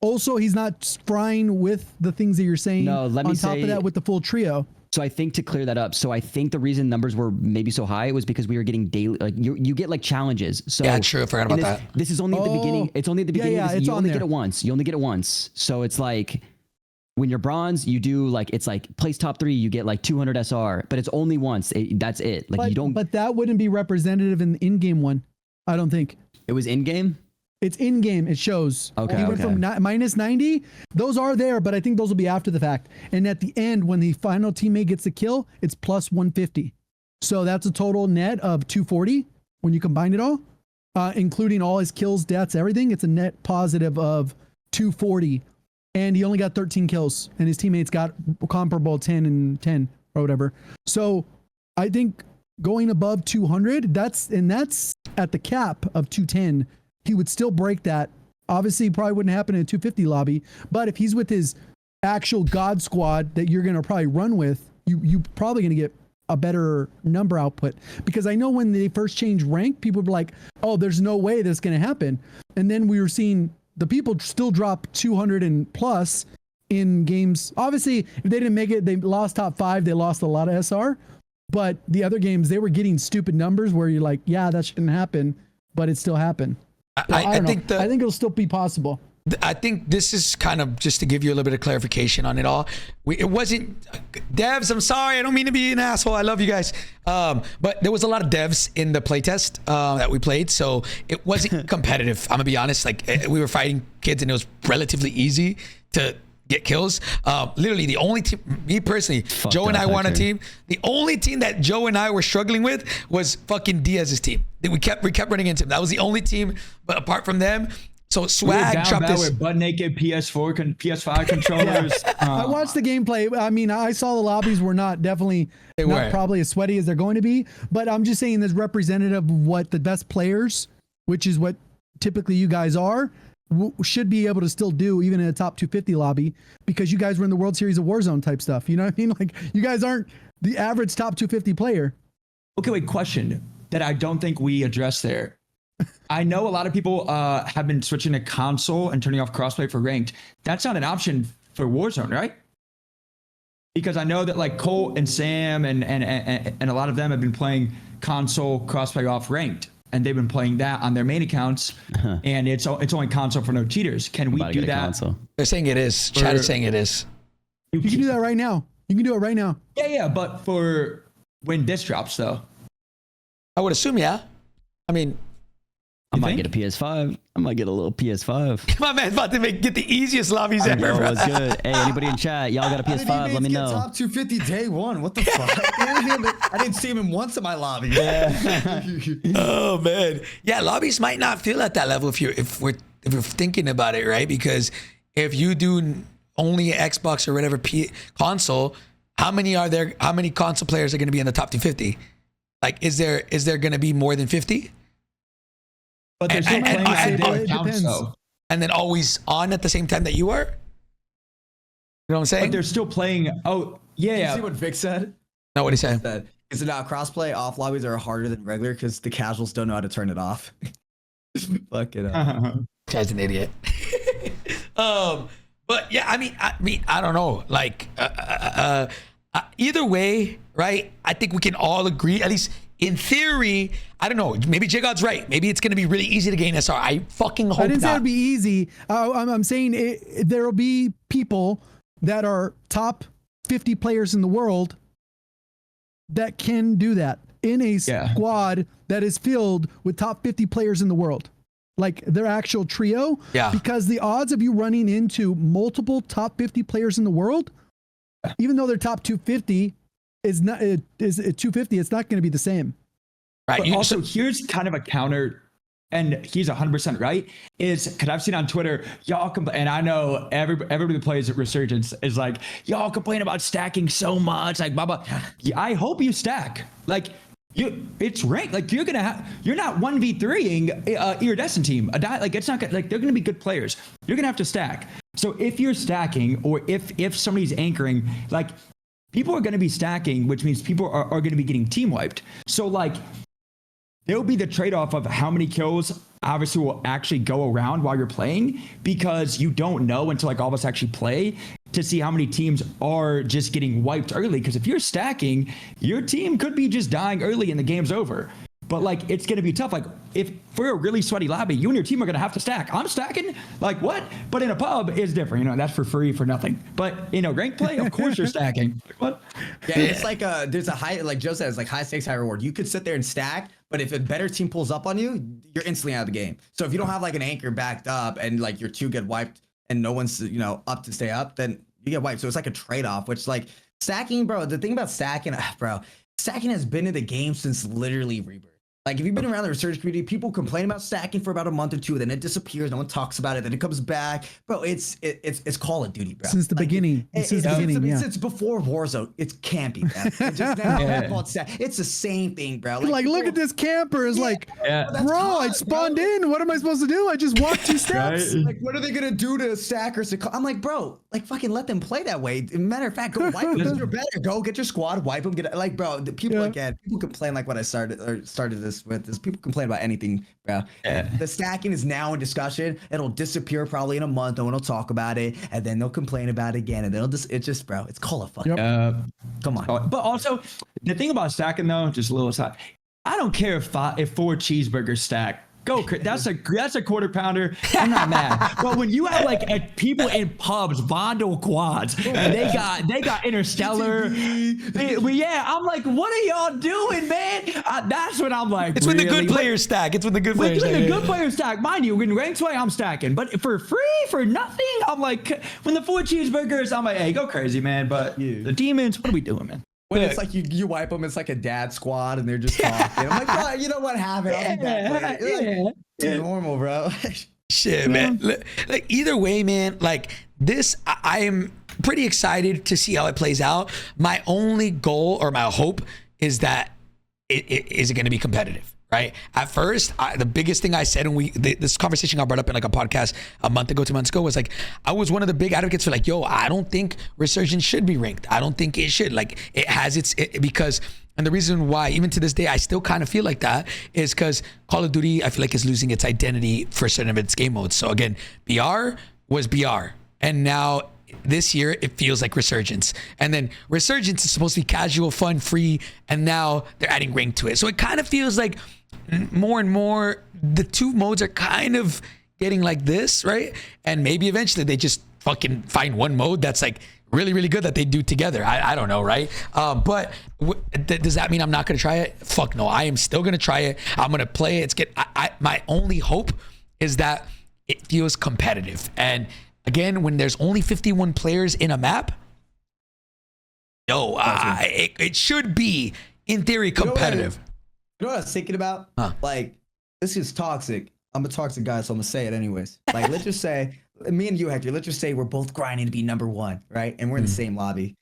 also he's not frying with the things that you're saying on top of that with the full trio. So I think to clear that up, so I think the reason numbers were maybe so high was because we were getting daily, like you get like challenges. So yeah, true. I forgot about that. This is only at the beginning. It's only at the beginning. Yeah, you only get it once. You only get it once. So it's like when you're bronze, you do like, it's like place top 3, you get like 200 SR, but it's only once. That's it. Like you don't. But that wouldn't be representative in the in-game one. I don't think. It was in-game? It's in-game. It shows. Okay. He went from minus 90. Those are there, but I think those will be after the fact. And at the end, when the final teammate gets a kill, it's plus 150. So that's a total net of 240 when you combine it all, including all his kills, deaths, everything. It's a net positive of 240. And he only got 13 kills, and his teammates got comparable 10 and 10 or whatever. So I think going above 200, that's at the cap of 210. He would still break that. Obviously, probably wouldn't happen in a 250 lobby, but if he's with his actual God squad that you're going to probably run with, you probably going to get a better number output. Because I know when they first changed rank, people were like, oh, there's no way that's going to happen. And then we were seeing the people still drop 200 and plus in games. Obviously, if they didn't make it, they lost top 5, they lost a lot of SR. But the other games, they were getting stupid numbers where you're like, yeah, that shouldn't happen, but it still happened. I think it'll still be possible. I think this is kind of just to give you a little bit of clarification on it all. It wasn't devs. I'm sorry. I don't mean to be an asshole. I love you guys. But there was a lot of devs in the playtest that we played. So it wasn't competitive. I'm gonna be honest. Like we were fighting kids and it was relatively easy to get kills. Literally the only team, me personally, Joe and I were on a team. The only team that Joe and I were struggling with was fucking Diaz's team. We kept running into him. That was the only team. But apart from them, so Swag dropped this with butt naked PS5 controllers. I watched the gameplay. I mean, I saw the lobbies were not probably as sweaty as they're going to be, but I'm just saying, as representative of what the best players, which is what typically you guys are, should be able to still do even in a top 250 lobby, because you guys were in the World Series of Warzone type stuff. You know what I mean? Like, you guys aren't the average top 250 player. Okay, wait, question that I don't think we addressed there. I know a lot of people have been switching to console and turning off crossplay for ranked. That's not an option for Warzone, right? Because I know that like Colt and Sam and a lot of them have been playing console crossplay off ranked, and they've been playing that on their main accounts, and it's only console for no cheaters. Can we do that? Console. They're saying it is. Chat is saying it is. You can do that right now. You can do it right now. Yeah, but for when this drops, though. I would assume, yeah. I mean, I might get a PS5. I might get a little PS5. my man's about to get the easiest lobbies ever. Yo, what's good? Hey, anybody in chat? Y'all got a PS5? Let me know. Top 250 day one. What the fuck? I didn't see him in once in my lobby. Yeah. Oh man, yeah. Lobbies might not feel at that level if we're thinking about it, right? Because if you do only Xbox or whatever console, how many console players are going to be in the top 250? Like, is there going to be more than 50? But they're still playing at accounts, though. And then always on at the same time that you are? You know what I'm saying? But they're still playing. Oh, yeah. Did you see what Vic said? No, what he said? Is it now crossplay off lobbies are harder than regular because the casuals don't know how to turn it off? Fuck it up. Guy's an idiot. But yeah, I mean, I don't know. Like, either way, right? I think we can all agree, at least in theory. I don't know. Maybe JGOD's right. Maybe it's going to be really easy to gain SR. I fucking hope not. I didn't say it'd be easy. I'm saying there will be people that are top 50 players in the world that can do that in a squad that is filled with top 50 players in the world. Like their actual trio. Yeah. Because the odds of you running into multiple top 50 players in the world, even though they're top 250, is 250, it's not going to be the same. Right. But also, here's kind of a counter, and he's 100% right, is because I've seen on Twitter, y'all complain, and I know everybody that plays at Resurgence is like, y'all complain about stacking so much, like, blah, blah. Yeah, I hope you stack. Like, it's ranked. Like, you're not 1v3ing Iridescent team. Like, it's not like they're gonna be good players. You're gonna have to stack. So if you're stacking, or if somebody's anchoring, like, people are gonna be stacking, which means people are gonna be getting team wiped. So like, there'll be the trade-off of how many kills obviously will actually go around while you're playing, because you don't know until like all of us actually play to see how many teams are just getting wiped early. Because if you're stacking, your team could be just dying early and the game's over. But like, it's going to be tough. Like, if for a really sweaty lobby, you and your team are going to have to stack. I'm stacking? Like, what? But in a pub, it's different. You know, that's for free, for nothing. But, you know, ranked play, of course you're stacking. Like, what? Yeah, it's like there's a high, like Joe says, like high stakes, high reward. You could sit there and stack, but if a better team pulls up on you, you're instantly out of the game. So if you don't have like an anchor backed up and like your two get wiped and no one's, you know, up to stay up, then you get wiped. So it's like a trade-off, which like stacking, bro, the thing about stacking, bro, stacking has been in the game since literally Rebirth. Like, if you've been around the research community, people complain about stacking for about a month or two, then it disappears. No one talks about it. Then it comes back. Bro, it's Call of Duty, bro. Since the beginning. It's before Warzone. It's camping, man. It's just now it's the same thing, bro. Like look at this camper. Is like, bro, I spawned in. What am I supposed to do? I just walked 2 steps. Like, what are they going to do to stackers? I'm like, bro, like, fucking let them play that way. Matter of fact, go wipe them. You're better. Go get your squad, wipe them. Like, bro, the people, again, people complain like when I started this with this. People complain about anything, bro. The stacking is now in discussion. It'll disappear probably in a month. No one will talk about it, and then they'll complain about it again, and then it's just, bro. It's Call of fucking. Come on. But also, the thing about stacking though, just a little aside, I don't care if 4 cheeseburgers stack. That's a quarter pounder. I'm not mad. But when you have like people in pubs, Vondel quads, and they got Interstellar. I'm like, what are y'all doing, man? That's what I'm like. It's when the good players stack. It's when the good players stack. The good players stack. Mind you, when ranked play, I'm stacking. But for free, for nothing, I'm like, when the 4 cheeseburgers, I'm like, hey, go crazy, man. But the demons, what are we doing, man? When it's like you wipe them, it's like a dad squad, and they're just talking. I'm like, oh, you know what happened? I'll be back later. It's normal, bro. Shit, man. Like either way, man. Like this, I am pretty excited to see how it plays out. My only goal or my hope is that is it going to be competitive. Right. At first, the biggest thing I said, and this conversation got brought up in like a podcast a month ago, 2 months ago, was like, I was one of the big advocates for like, yo, I don't think Resurgence should be ranked. I don't think it should. Like, it has because, and the reason why, even to this day, I still kind of feel like that is because Call of Duty, I feel like, is losing its identity for certain of its game modes. So again, BR was BR, and now this year it feels like Resurgence, and then Resurgence is supposed to be casual, fun, free, and now they're adding rank to it. So it kind of feels like more and more the two modes are kind of getting like this, right? And maybe eventually they just fucking find one mode that's like really, really good that they do together. I don't know, right? But does that mean I'm not gonna try it? Fuck no, I am still gonna try it. I'm gonna play it. My only hope is that it feels competitive. And again, when there's only 51 players in a map, it should be in theory competitive. You know what I was thinking about? Like, this is toxic. I'm a toxic guy, so I'm gonna say it anyways. Like, let's just say, me and you, Hector, let's just say we're both grinding to be number 1, right? And we're in the same lobby.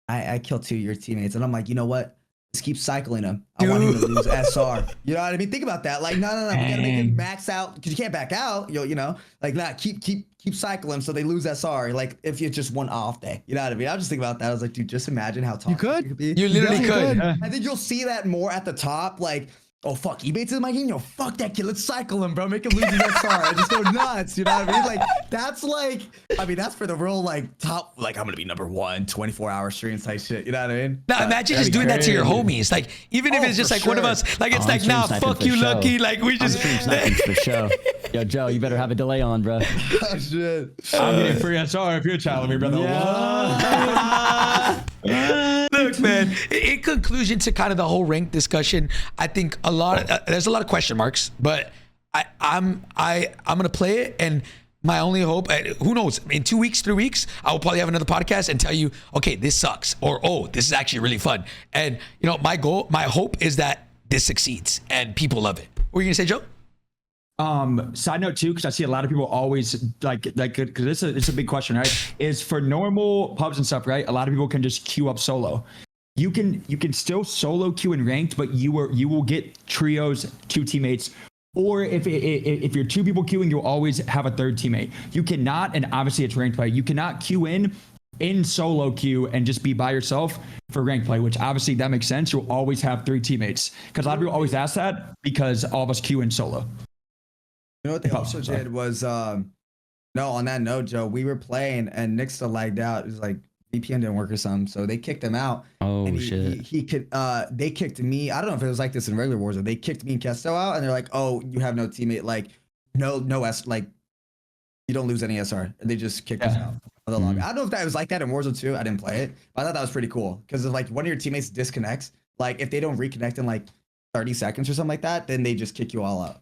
I kill 2 of your teammates, and I'm like, you know what? Just keep cycling him. I want him to lose SR. You know what I mean? Think about that. Like, no. We gotta make him max out, because you can't back out. You know, like, keep cycling so they lose SR. Like, if it's just one off day. You know what I mean? I was just thinking about that. I was like, dude, just imagine how toxic you could be. You literally could. I think you'll see that more at the top. Like, oh, fuck, Ebatez is my game. Yo, fuck that kid. Let's cycle him, bro. Make him lose his SR. I just go nuts. You know what I mean? Like, that's for the real, like, top, like, I'm going to be number 1, 24-hour stream type shit. You know what I mean? Now, imagine just doing that to your homies. Like, even if it's just like one of us, like, it's like, nah, fuck you, Lucky. Like, we just. For show. Yo, Joe, you better have a delay on, bro. Oh, shit. I'm getting free SR if you're challenging me, brother. Look, man, in conclusion to kind of the whole rank discussion, I think there's a lot of question marks, but I'm gonna play it, and my only hope, who knows, in 2 weeks, 3 weeks, I will probably have another podcast and tell you, okay, this sucks, or oh, this is actually really fun. And you know, my hope is that this succeeds and people love it. What were you gonna say, Joe? Side note too, because I see a lot of people always like because it's a big question, right? Is for normal pubs and stuff, right? A lot of people can just queue up solo. You can still solo queue in ranked, but you will get trios, 2 teammates, or if you're 2 people queuing, you'll always have a 3rd teammate. You cannot, and obviously it's ranked play. You cannot queue in solo queue and just be by yourself for ranked play, which obviously that makes sense. You'll always have 3 teammates, because a lot of people always ask that because all of us queue in solo. You know what they also did was, on that note, Joe, we were playing and Nixa lagged out. It was like VPN didn't work or something, so they kicked him out. Oh, and shit. They kicked me. I don't know if it was like this in regular Warzone. They kicked me and Kesto out, and they're like, oh, you have no teammate. Like, no S, like, you don't lose any SR. And they just kicked us out of the lobby. I don't know if that was like that in Warzone 2. I didn't play it, but I thought that was pretty cool, because if like one of your teammates disconnects, like if they don't reconnect in like 30 seconds or something like that, then they just kick you all out.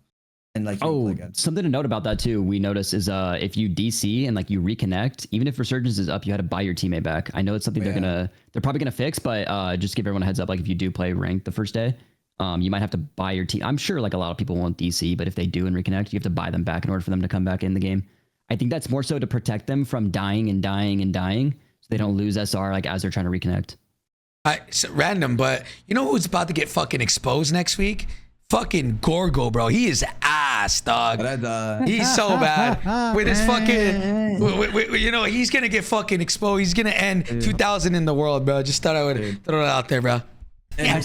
And like, something to note about that too, we noticed is if you DC and like you reconnect, even if Resurgence is up, you had to buy your teammate back. I know it's something they're probably gonna fix, but just give everyone a heads up. Like if you do play ranked the first day, you might have to buy your team. I'm sure like a lot of people won't DC, but if they do and reconnect, you have to buy them back in order for them to come back in the game. I think that's more so to protect them from dying, so they don't lose SR like as they're trying to reconnect. It's random, but you know who's about to get fucking exposed next week? Fucking Gorgo, bro. He is ass, dog. He's so bad with his fucking. You know, he's gonna get fucking exposed. He's gonna end 2000 in the world, bro. Just thought I would throw it out there, bro. I'm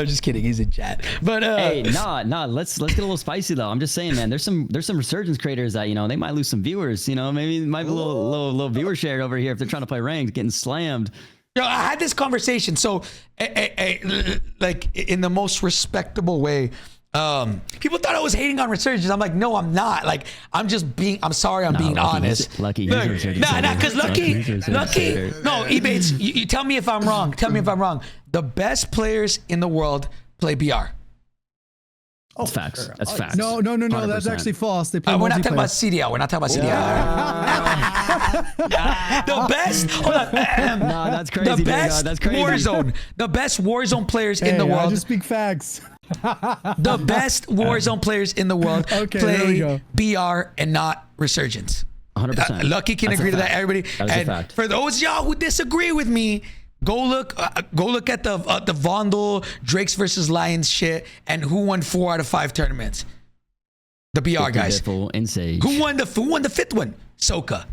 just kidding. He's in chat, but hey, nah. Let's get a little spicy though. I'm just saying, man. There's some Resurgence creators that, you know, they might lose some viewers. You know, maybe it might be a little viewer share over here if they're trying to play ranked, getting slammed. Yo, I had this conversation. So, like in the most respectable way, People thought I was hating on Resurgence. I'm like, no, I'm not. Like, I'm being honest. Lucky. Look, because Lucky, no, Ebatez, you tell me if I'm wrong. Tell me if I'm wrong. The best players in the world play BR. That's facts. Sure. That's facts. No, 100%. that's actually false. They play We're not talking about multiplayer. CDL. We're not talking about CDL. The best, hold on. No, that's crazy. The best that's crazy. Warzone. The best Warzone players in the I world. just speak facts. The best Warzone players in the world Okay, there we play BR and not Resurgence. 100%. Lucky can That's a agree to that. fact. Everybody. That is a And fact. for those of y'all who disagree with me, go look at the Vondel Drakes versus Lions shit and who won 4 out of 5 tournaments. The BR guys. Biffle and Sage. Who won the 5th one? Soka.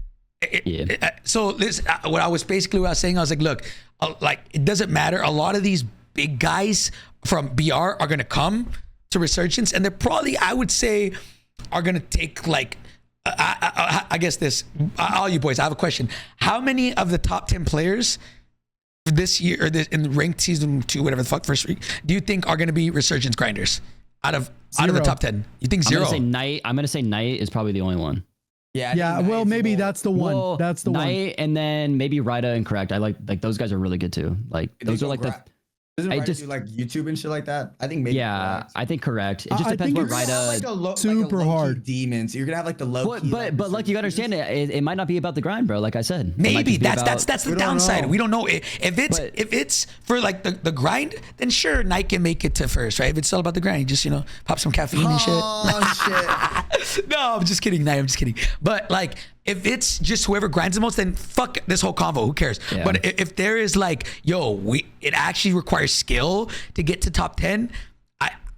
Yeah. So this, what I was saying, I was like, look, like it doesn't matter. A lot of these big guys from BR are gonna come to Resurgence, and they're probably, I would say, are gonna take like, I guess this. All you boys, I have a question. How many of the top 10 players this year or this in ranked season 2, whatever the fuck, first week, do you think are gonna be Resurgence grinders out of the top 10? You think 0? I'm gonna say Knight is probably the only one. Yeah. Yeah, well, maybe that's the one. Well, That's the one. Knight, and then maybe Rida and Correct. I like those guys are really good too. Like those are like the. Doesn't I Ryder just- do like YouTube and shit like that? I think maybe. Yeah, Correct. I think Correct. It I just depends think what it's Rida. super hard. demons. You're gonna have like the low. But like you gotta understand it might not be about the grind, bro. Like I said, It might Maybe just be about- that's the We don't downside. know. We don't know if it's for like the grind. Then sure, Knight can make it to first, right? If it's all about the grind, just pop some caffeine and shit. Oh shit. No, I'm just kidding, Knight. I'm just kidding. But like, if it's just whoever grinds the most, then fuck this whole convo. Who cares? Yeah. But if there is like, it actually requires skill to get to top 10.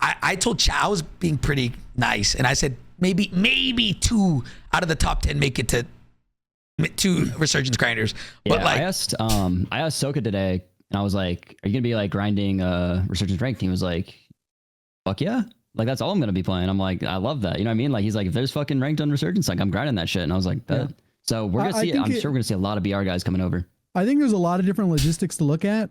I told Chow I was being pretty nice, and I said maybe 2 out of the top 10 make it to 2 Resurgence grinders. But Yeah, like, I asked Soka today, and I was like, "Are you gonna be like grinding Resurgence ranked?" He was like, "Fuck yeah." Like that's all I'm gonna be playing. I'm like, I love that. You know what I mean? Like he's like, if there's fucking ranked on Resurgence, like I'm grinding that shit. And I was like, bet. So we're gonna see it. I'm sure we're gonna see a lot of BR guys coming over. I think there's a lot of different logistics to look at.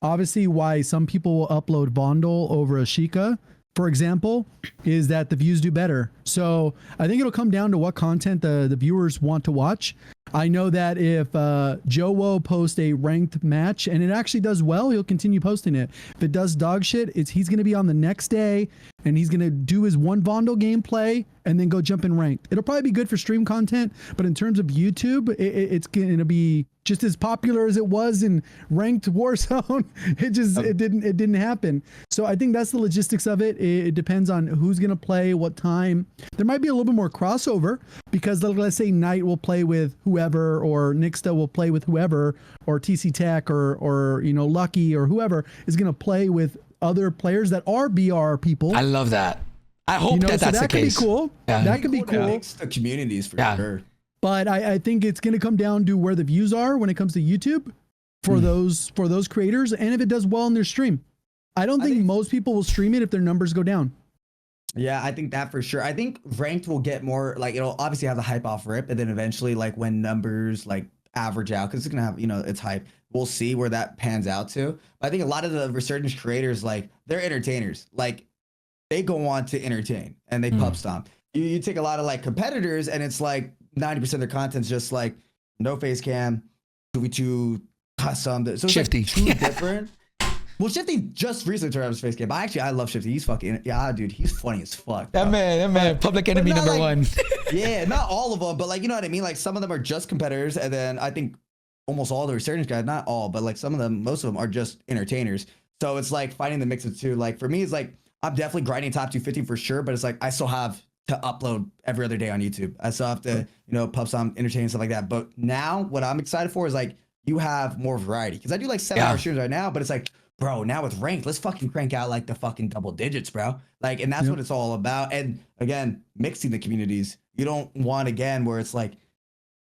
Obviously, why some people will upload Vondel over Ashika, for example, is that the views do better. So I think it'll come down to what content the viewers want to watch. I know that if JoeWo posts a ranked match and it actually does well, he'll continue posting it. If it does dog shit, he's going to be on the next day and he's going to do his one Vondel gameplay and then go jump in ranked. It'll probably be good for stream content, but in terms of YouTube, it's going to be just as popular as it was in ranked Warzone. It didn't happen. So I think that's the logistics of it. It depends on who's going to play, what time. There might be a little bit more crossover because let's say Knight will play with whoever, or Nixta will play with whoever, or TC Tech or Lucky or whoever is going to play with other players that are BR people. I love that. I hope that's the case. Could be cool. Yeah. That could be cool. Mix the communities for sure. But I think it's going to come down to where the views are when it comes to YouTube for those creators, and if it does well in their stream. I don't think most people will stream it if their numbers go down. Yeah, I think that for sure. I think ranked will get more, like, it'll obviously have the hype off rip, and then eventually, like, when numbers like average out, because it's gonna have, it's hype. We'll see where that pans out to. But I think a lot of the Resurgence creators, like, they're entertainers. Like, they go on to entertain and they pub stomp. You take a lot of like competitors, and it's like 90% of their content's just like no face cam, 2v2 custom. So it's Shifty. like 2 different. Well, Shifty just recently turned out his face cam. I love Shifty. He's fucking, dude, he's funny as fuck. That man, public enemy not number like- 1. Yeah, not all of them, but like, you know what I mean? Like some of them are just competitors, and then I think almost all the Resurgence guys, not all, but like some of them, most of them are just entertainers. So it's like finding the mix of two. Like for me, it's like, I'm definitely grinding top 250 for sure, but it's like, I still have to upload every other day on YouTube. I still have to, pub some entertain stuff like that. But now what I'm excited for is like, you have more variety. Cause I do like 7-hour streams right now, but it's like, bro, now with ranked, let's fucking crank out like the fucking double digits, bro. Like, and that's what it's all about. And again, mixing the communities. You don't want, again, where it's like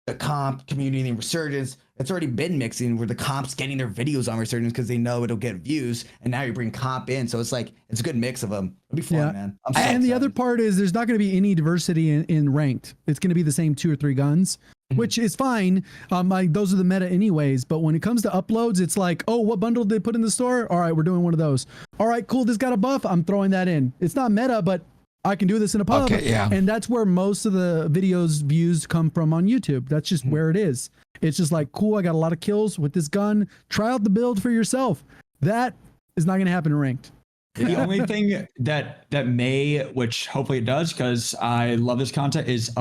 the comp community and Resurgence. It's already been mixing where the comp's getting their videos on Resurgence because they know it'll get views. And now you bring comp in. So it's like, it's a good mix of them. It'll be fun, man. I'm so And the excited. other part is there's not going to be any diversity in ranked. It's going to be the same 2 or 3 guns. which is fine. Like those are the meta anyways. But when it comes to uploads, it's like, oh, what bundle did they put in the store? All right, we're doing one of those. All right, cool. This got a buff. I'm throwing that in. It's not meta, but I can do this in a pub. Okay, yeah. And that's where most of the videos views come from on YouTube. That's just where it is. It's just like, cool, I got a lot of kills with this gun. Try out the build for yourself. That is not going to happen in ranked. The only thing that may, which hopefully it does, because I love this content, is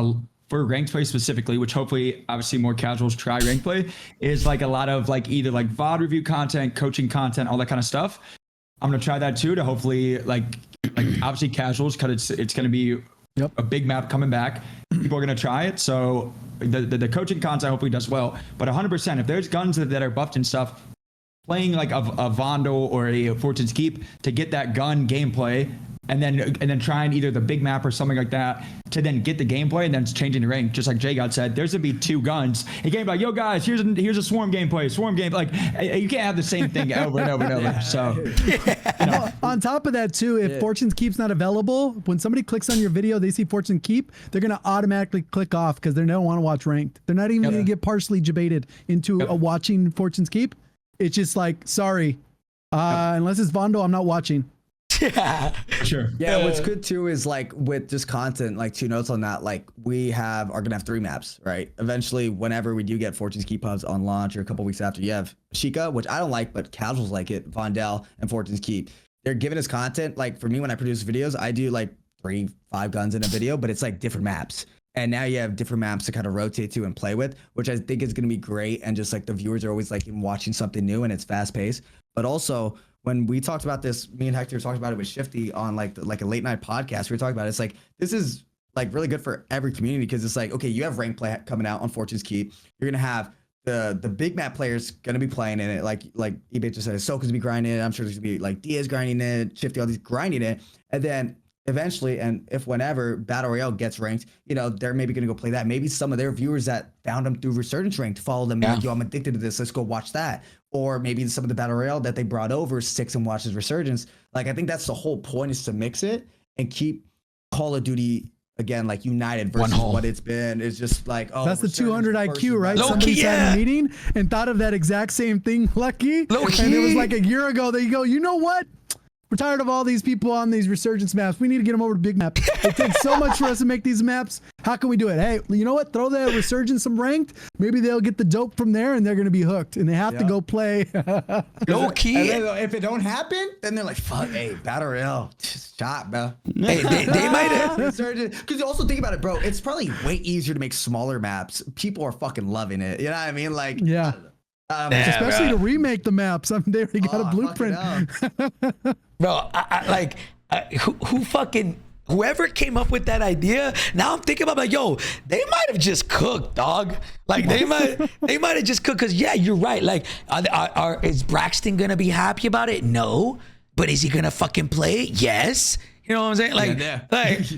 for ranked play specifically, which hopefully obviously more casuals try ranked play, is like a lot of like either like VOD review content, coaching content, all that kind of stuff. I'm gonna try that too to hopefully like obviously casuals, because it's gonna be a big map coming back. People are gonna try it, so the coaching content hopefully does well. But 100%, if there's guns that are buffed and stuff, playing like a Vondel or a Fortune's Keep to get that gun gameplay, and then trying either the big map or something like that to then get the gameplay, and then changing the rank. Just like JGOD said, there's gonna be 2 guns. He can't be like, yo guys, here's a swarm gameplay. Like you can't have the same thing over and over and over. So you know. On top of that too, if Fortune's Keep's not available, when somebody clicks on your video, they see Fortune Keep, they're gonna automatically click off because they don't want to watch ranked. They're not even gonna get partially debated into watching Fortune's Keep. It's just like, sorry, unless it's Vondel, I'm not watching. Yeah. Sure. Yeah, what's good too is like with just content, like 2 notes on that, like we are gonna have 3 maps, right? Eventually, whenever we do get Fortune's Keep hubs on launch or a couple weeks after, you have Sheikah, which I don't like, but casuals like it, Vondel and Fortune's Keep. They're giving us content. Like for me, when I produce videos, I do like 3-5 guns in a video, but it's like different maps. And now you have different maps to kind of rotate to and play with, which I think is going to be great. And just like the viewers are always like watching something new and it's fast paced. But also when we talked about this, me and Hector talked about it with Shifty on like a late night podcast. We were talking about it. It's like, this is like really good for every community, because it's like, okay, you have rank play coming out on Fortune's Keep. You're going to have the big map players going to be playing in it. Like Ebatez just said, Soka's going to be grinding it. I'm sure there's going to be like Diaz grinding it, Shifty, all these grinding it. And then eventually, and if whenever Battle Royale gets ranked, you know, they're maybe going to go play that. Maybe some of their viewers that found them through Resurgence ranked follow them. Like, yo, I'm addicted to this. Let's go watch that. Or maybe some of the Battle Royale that they brought over sticks and watches Resurgence. Like, I think that's the whole point, is to mix it and keep Call of Duty, again, like united versus what it's been. It's just like, oh, that's the 200 IQ, right? Low Somebody key, sat in a meeting and thought of that exact same thing, Lucky. Low key. And it was like a year ago. They go, you know what? We're tired of all these people on these Resurgence maps. We need to get them over to big maps. It takes so much for us to make these maps. How can we do it? Hey, you know what? Throw that Resurgence some ranked. Maybe they'll get the dope from there, and they're going to be hooked. And they have to go play. Low key. And then, if it don't happen, then they're like, fuck, hey, Battle Royale, shot, bro. Hey, they might have. Because you also think about it, bro. It's probably way easier to make smaller maps. People are fucking loving it. You know what I mean? Like, Yeah. Especially to remake the maps. I mean, they already got a blueprint. Bro, who fucking, whoever came up with that idea, now I'm thinking about like, yo, they might have just cooked, dog. Like they might have just cooked, because yeah, you're right. Like, is Braxton gonna be happy about it? No. But is he gonna fucking play it? Yes. You know what I'm saying? Like, like,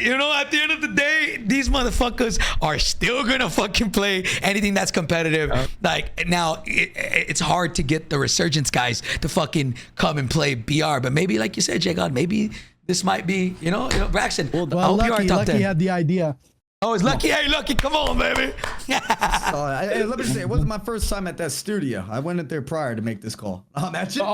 you know, at the end of the day, these motherfuckers are still gonna fucking play anything that's competitive. Like, now it's hard to get the Resurgence guys to fucking come and play BR, but maybe, like you said, JGOD, maybe this might be, you know, Braxton. Well, I hope you are Lucky, top Lucky 10. had the idea. Oh, it's Lucky. Hey, Lucky, come on, baby. Hey, let me say, it wasn't my first time at that studio. I went in there prior to make this call. Imagine.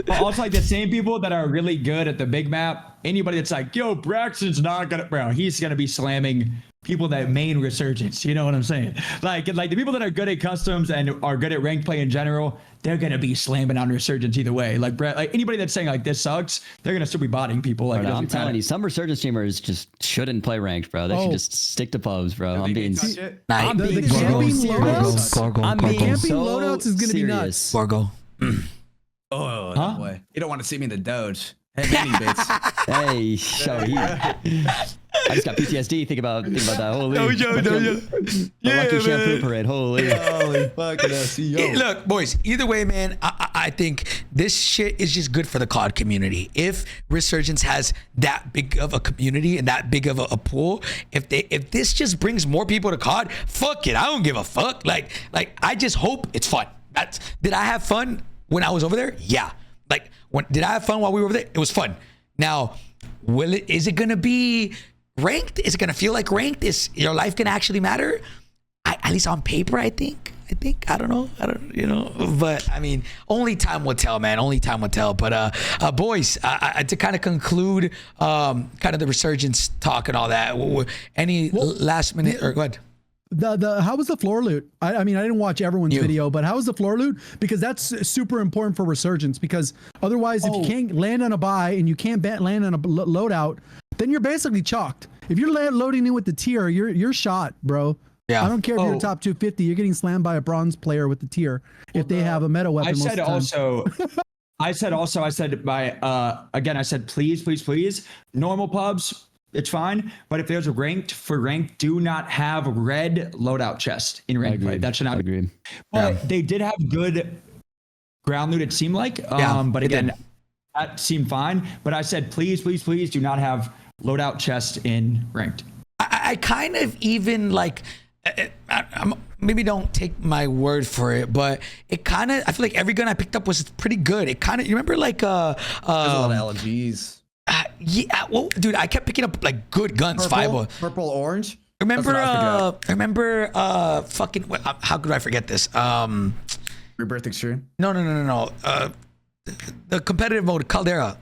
But also like the same people that are really good at the big map, anybody that's like, yo, Braxton's not gonna, bro, he's gonna be slamming people that main Resurgence. You know what I'm saying? Like the people that are good at customs and are good at ranked play in general, they're gonna be slamming on Resurgence either way. Like anybody that's saying like this sucks, they're gonna still be botting people. Like, Bro, I'm telling you, some Resurgence streamers just shouldn't play ranked, bro. They should just stick to pubs, bro. I'm being The camping loadouts? I'm being Camping so loadouts is gonna be nuts. serious. Gorgo. Oh, no way. You don't want to see me in the Doge. Hey, mini bits. Hey, show I just got PTSD. Think about that. Holy. The Lucky Shampoo parade. Holy. Holy fucking SEO. Look, boys, either way, man, I think this shit is just good for the COD community. If Resurgence has that big of a community and that big of a pool, if this just brings more people to COD, fuck it. I don't give a fuck. Like I just hope it's fun. Did I have fun when I was over there? Yeah. Like, did I have fun while we were over there? It was fun. Now, is it gonna be ranked is gonna feel like ranked. Is your life gonna actually matter? At least on paper, I think. I don't know. But I mean, only time will tell, man. Only time will tell. But boys, to kind of conclude, kind of the Resurgence talk and all that. Any last minute or go ahead. How was the floor loot? I mean, I didn't watch everyone's video, but how was the floor loot? Because that's super important for Resurgence. Because otherwise, if you can't land on a buy and you can't land on a loadout, then you're basically chalked. If you're loading in with the tier, you're shot, bro. Yeah. I don't care if you're top 250. You're getting slammed by a bronze player with the tier if they have a meta weapon. I said please. Normal pubs, it's fine. But if there's a ranked, do not have red loadout chest in ranked play. That should not be agreed. But they did have good ground loot, it seemed like. But again, that seemed fine. But I said, please do not have loadout chest in ranked. I kind of even like, maybe don't take my word for it, but it kind of, I feel like every gun I picked up was pretty good. It kind of, you remember like there's a lot of LMGs. Yeah, well, dude, I kept picking up like good guns. Purple, orange. Remember fucking, how could I forget this? Rebirth Extreme. No. The competitive mode, Caldera.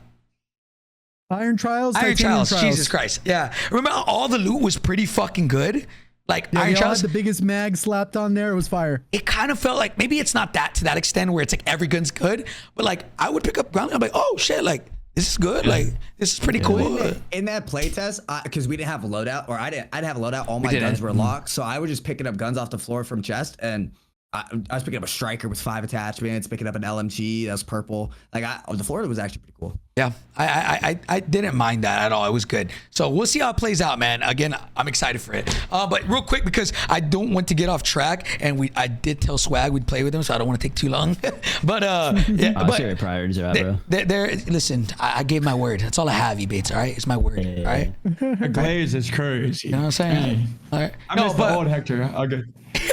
Iron Trials. Jesus Christ. Yeah. Remember all the loot was pretty fucking good. Like Iron Trials had the biggest mag slapped on there. It was fire. It kind of felt like, maybe it's not that to that extent where it's like every gun's good, but like I would pick up ground and I'm like, oh shit, like this is good. Like this is pretty cool. In that playtest, because we didn't have a loadout, or I'd have a loadout. All my guns were locked, so I was just picking up guns off the floor from chest, and I was picking up a striker with 5 attachments, picking up an LMG that was purple. Like the floor was actually pretty cool. Yeah, I didn't mind that at all. It was good. So we'll see how it plays out, man. Again, I'm excited for it. But real quick, because I don't want to get off track, and I did tell Swag we'd play with him, so I don't want to take too long. But yeah, I'll share your priorities, bro. Listen, I gave my word. That's all I have, Ebatez. All right, it's my word. All right. The glaze is crazy. You know what I'm saying? All right. I miss the old Hector. Okay.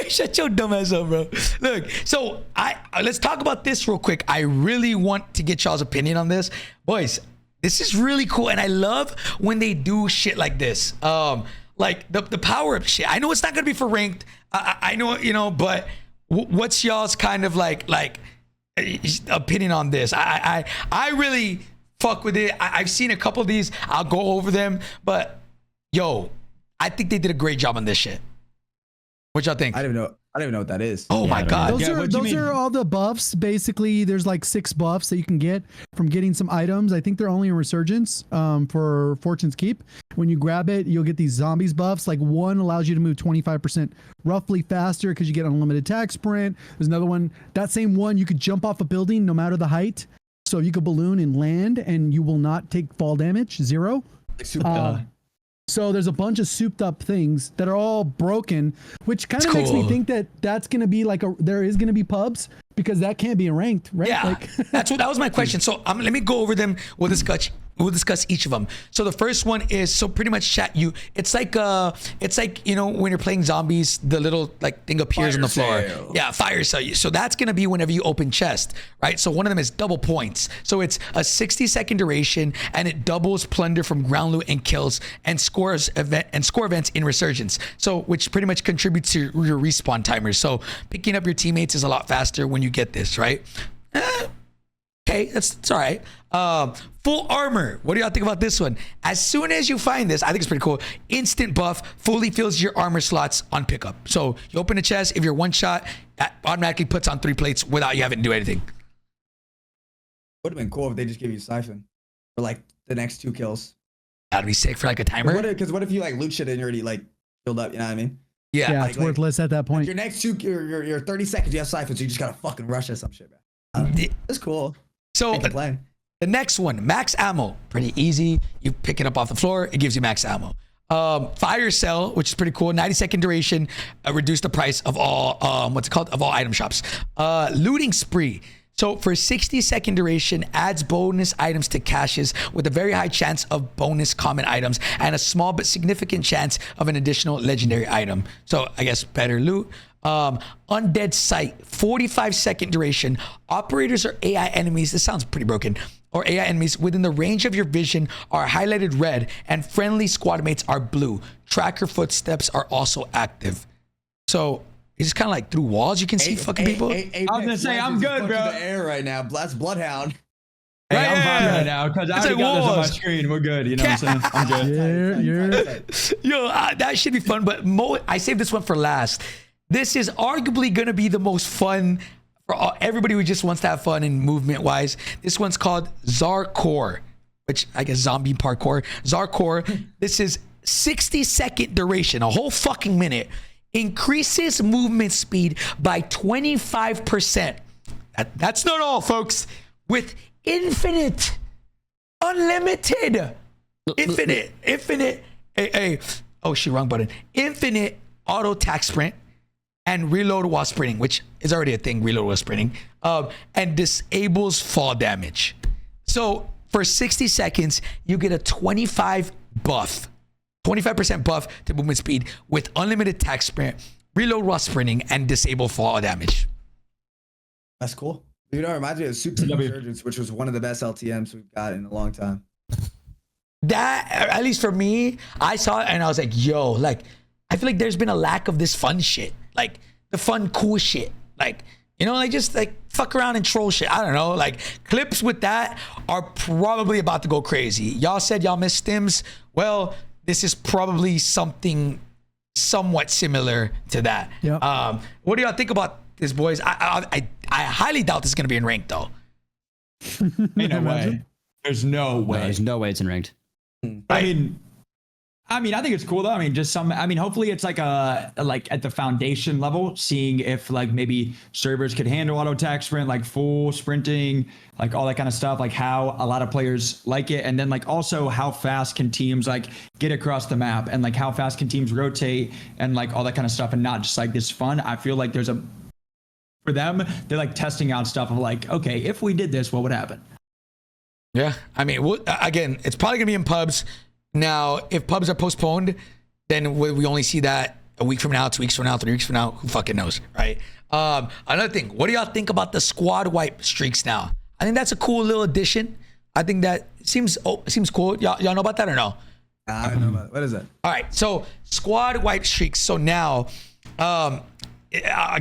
Shut your dumb ass up, bro. Look, so let's talk about this real quick. I really want to get y'all's opinion on this. Boys, this is really cool, and I love when they do shit like this. Like the power-up shit. I know it's not gonna be for ranked. I know, but what's y'all's kind of like opinion on this? I really fuck with it. I've seen a couple of these. I'll go over them, but yo, I think they did a great job on this shit. What y'all think? I don't even know what that is. Oh my god. Those are all the buffs. Basically, there's like 6 buffs that you can get from getting some items. I think they're only in Resurgence for Fortune's Keep. When you grab it, you'll get these zombies buffs. Like one allows you to move 25% roughly faster because you get unlimited attack sprint. There's another one. That same one, you could jump off a building no matter the height. So you could balloon and land and you will not take fall damage, 0. So there's a bunch of souped up things that are all broken, which kind of makes me think that that's going to be like there is going to be pubs because that can't be ranked, right? Yeah, that was my question. So let me go over them. We'll discuss each of them. So the first one is, so pretty much chat it's like when you're playing zombies, the little like thing appears on the floor. Yeah, fire sale. So that's gonna be whenever you open chest, right? So one of them is double points. So it's a 60-second duration and it doubles plunder from ground loot and kills and score events in Resurgence. So which pretty much contributes to your respawn timers. So picking up your teammates is a lot faster when you get this, right? Okay, that's all right. Full armor. What do y'all think about this one? As soon as you find this, I think it's pretty cool. Instant buff fully fills your armor slots on pickup. So you open a chest, if you're one shot, that automatically puts on 3 plates without you having to do anything. Would have been cool if they just gave you Siphon for like the next 2 kills. That'd be sick for like a timer. Because what if you like loot shit and you're already like filled up? You know what I mean? Yeah, it's worthless at that point. Your next 2, your 30 seconds, you have Siphon, so you just gotta fucking rush at some shit, man. It's cool. So the next one, max ammo, pretty easy. You pick it up off the floor, it gives you max ammo. Fire sale, which is pretty cool. 90-second duration, reduce the price of all of all item shops. Looting spree. So for 60-second duration, adds bonus items to caches with a very high chance of bonus common items and a small but significant chance of an additional legendary item. So I guess better loot. Undead sight, 45-second duration. Operators or AI enemies, this sounds pretty broken, or AI enemies within the range of your vision are highlighted red, and friendly squad mates are blue. Tracker footsteps are also active. So it's just kind of like through walls you can see fucking people. I was gonna say, I'm good, bro. The air right now. That's Bloodhound. Hey, Right, I'm fine yeah. right now because I It's already like got this on my walls. screen. We're good. You know what I'm saying? I'm good. Yeah. Yo, that should be fun, but I saved this one for last. This is arguably going to be the most fun for everybody who just wants to have fun and movement-wise. This one's called Zarkor, which I guess zombie parkour. Zarkor, this is 60-second duration, a whole fucking minute. Increases movement speed by 25%. That's not all, folks. With infinite, unlimited, infinite, oh shit, wrong button. Infinite auto attack sprint and reload while sprinting, which is already a thing, reload while sprinting, and disables fall damage. So for 60 seconds, you get a 25% buff to movement speed with unlimited attack sprint, reload while sprinting, and disable fall damage. That's cool. You know, it reminds me of Super Resurgence, which was one of the best LTMs we've got in a long time. That, at least for me, I saw it and I was like, yo, like, I feel like there's been a lack of this fun shit. Like, the fun, cool shit. Like, you know, like, just, like, fuck around and troll shit. I don't know. Like, clips with that are probably about to go crazy. Y'all said y'all missed stims. Well, this is probably something somewhat similar to that. Yep. What do y'all think about this, boys? I highly doubt this is going to be in ranked, though. Ain't no way. There's no way. There's no way it's in ranked. I mean, I think it's cool though. I mean, just some. I mean, hopefully it's like like at the foundation level, seeing if like maybe servers could handle auto attack sprint, like full sprinting, like all that kind of stuff. Like how a lot of players like it, and then like also how fast can teams like get across the map, and like how fast can teams rotate, and like all that kind of stuff, and not just like this fun. I feel like there's for them, they're like testing out stuff of like, okay, if we did this, what would happen? Yeah, I mean, again, it's probably gonna be in pubs. Now, if pubs are postponed, then we only see that a week from now, 2 weeks from now, 3 weeks from now. Who fucking knows, right? Another thing, what do y'all think about the squad wipe streaks now? I think that's a cool little addition. I think that seems cool. Y'all know about that or no? I don't know about it. What is it? All right, so squad wipe streaks. So now, I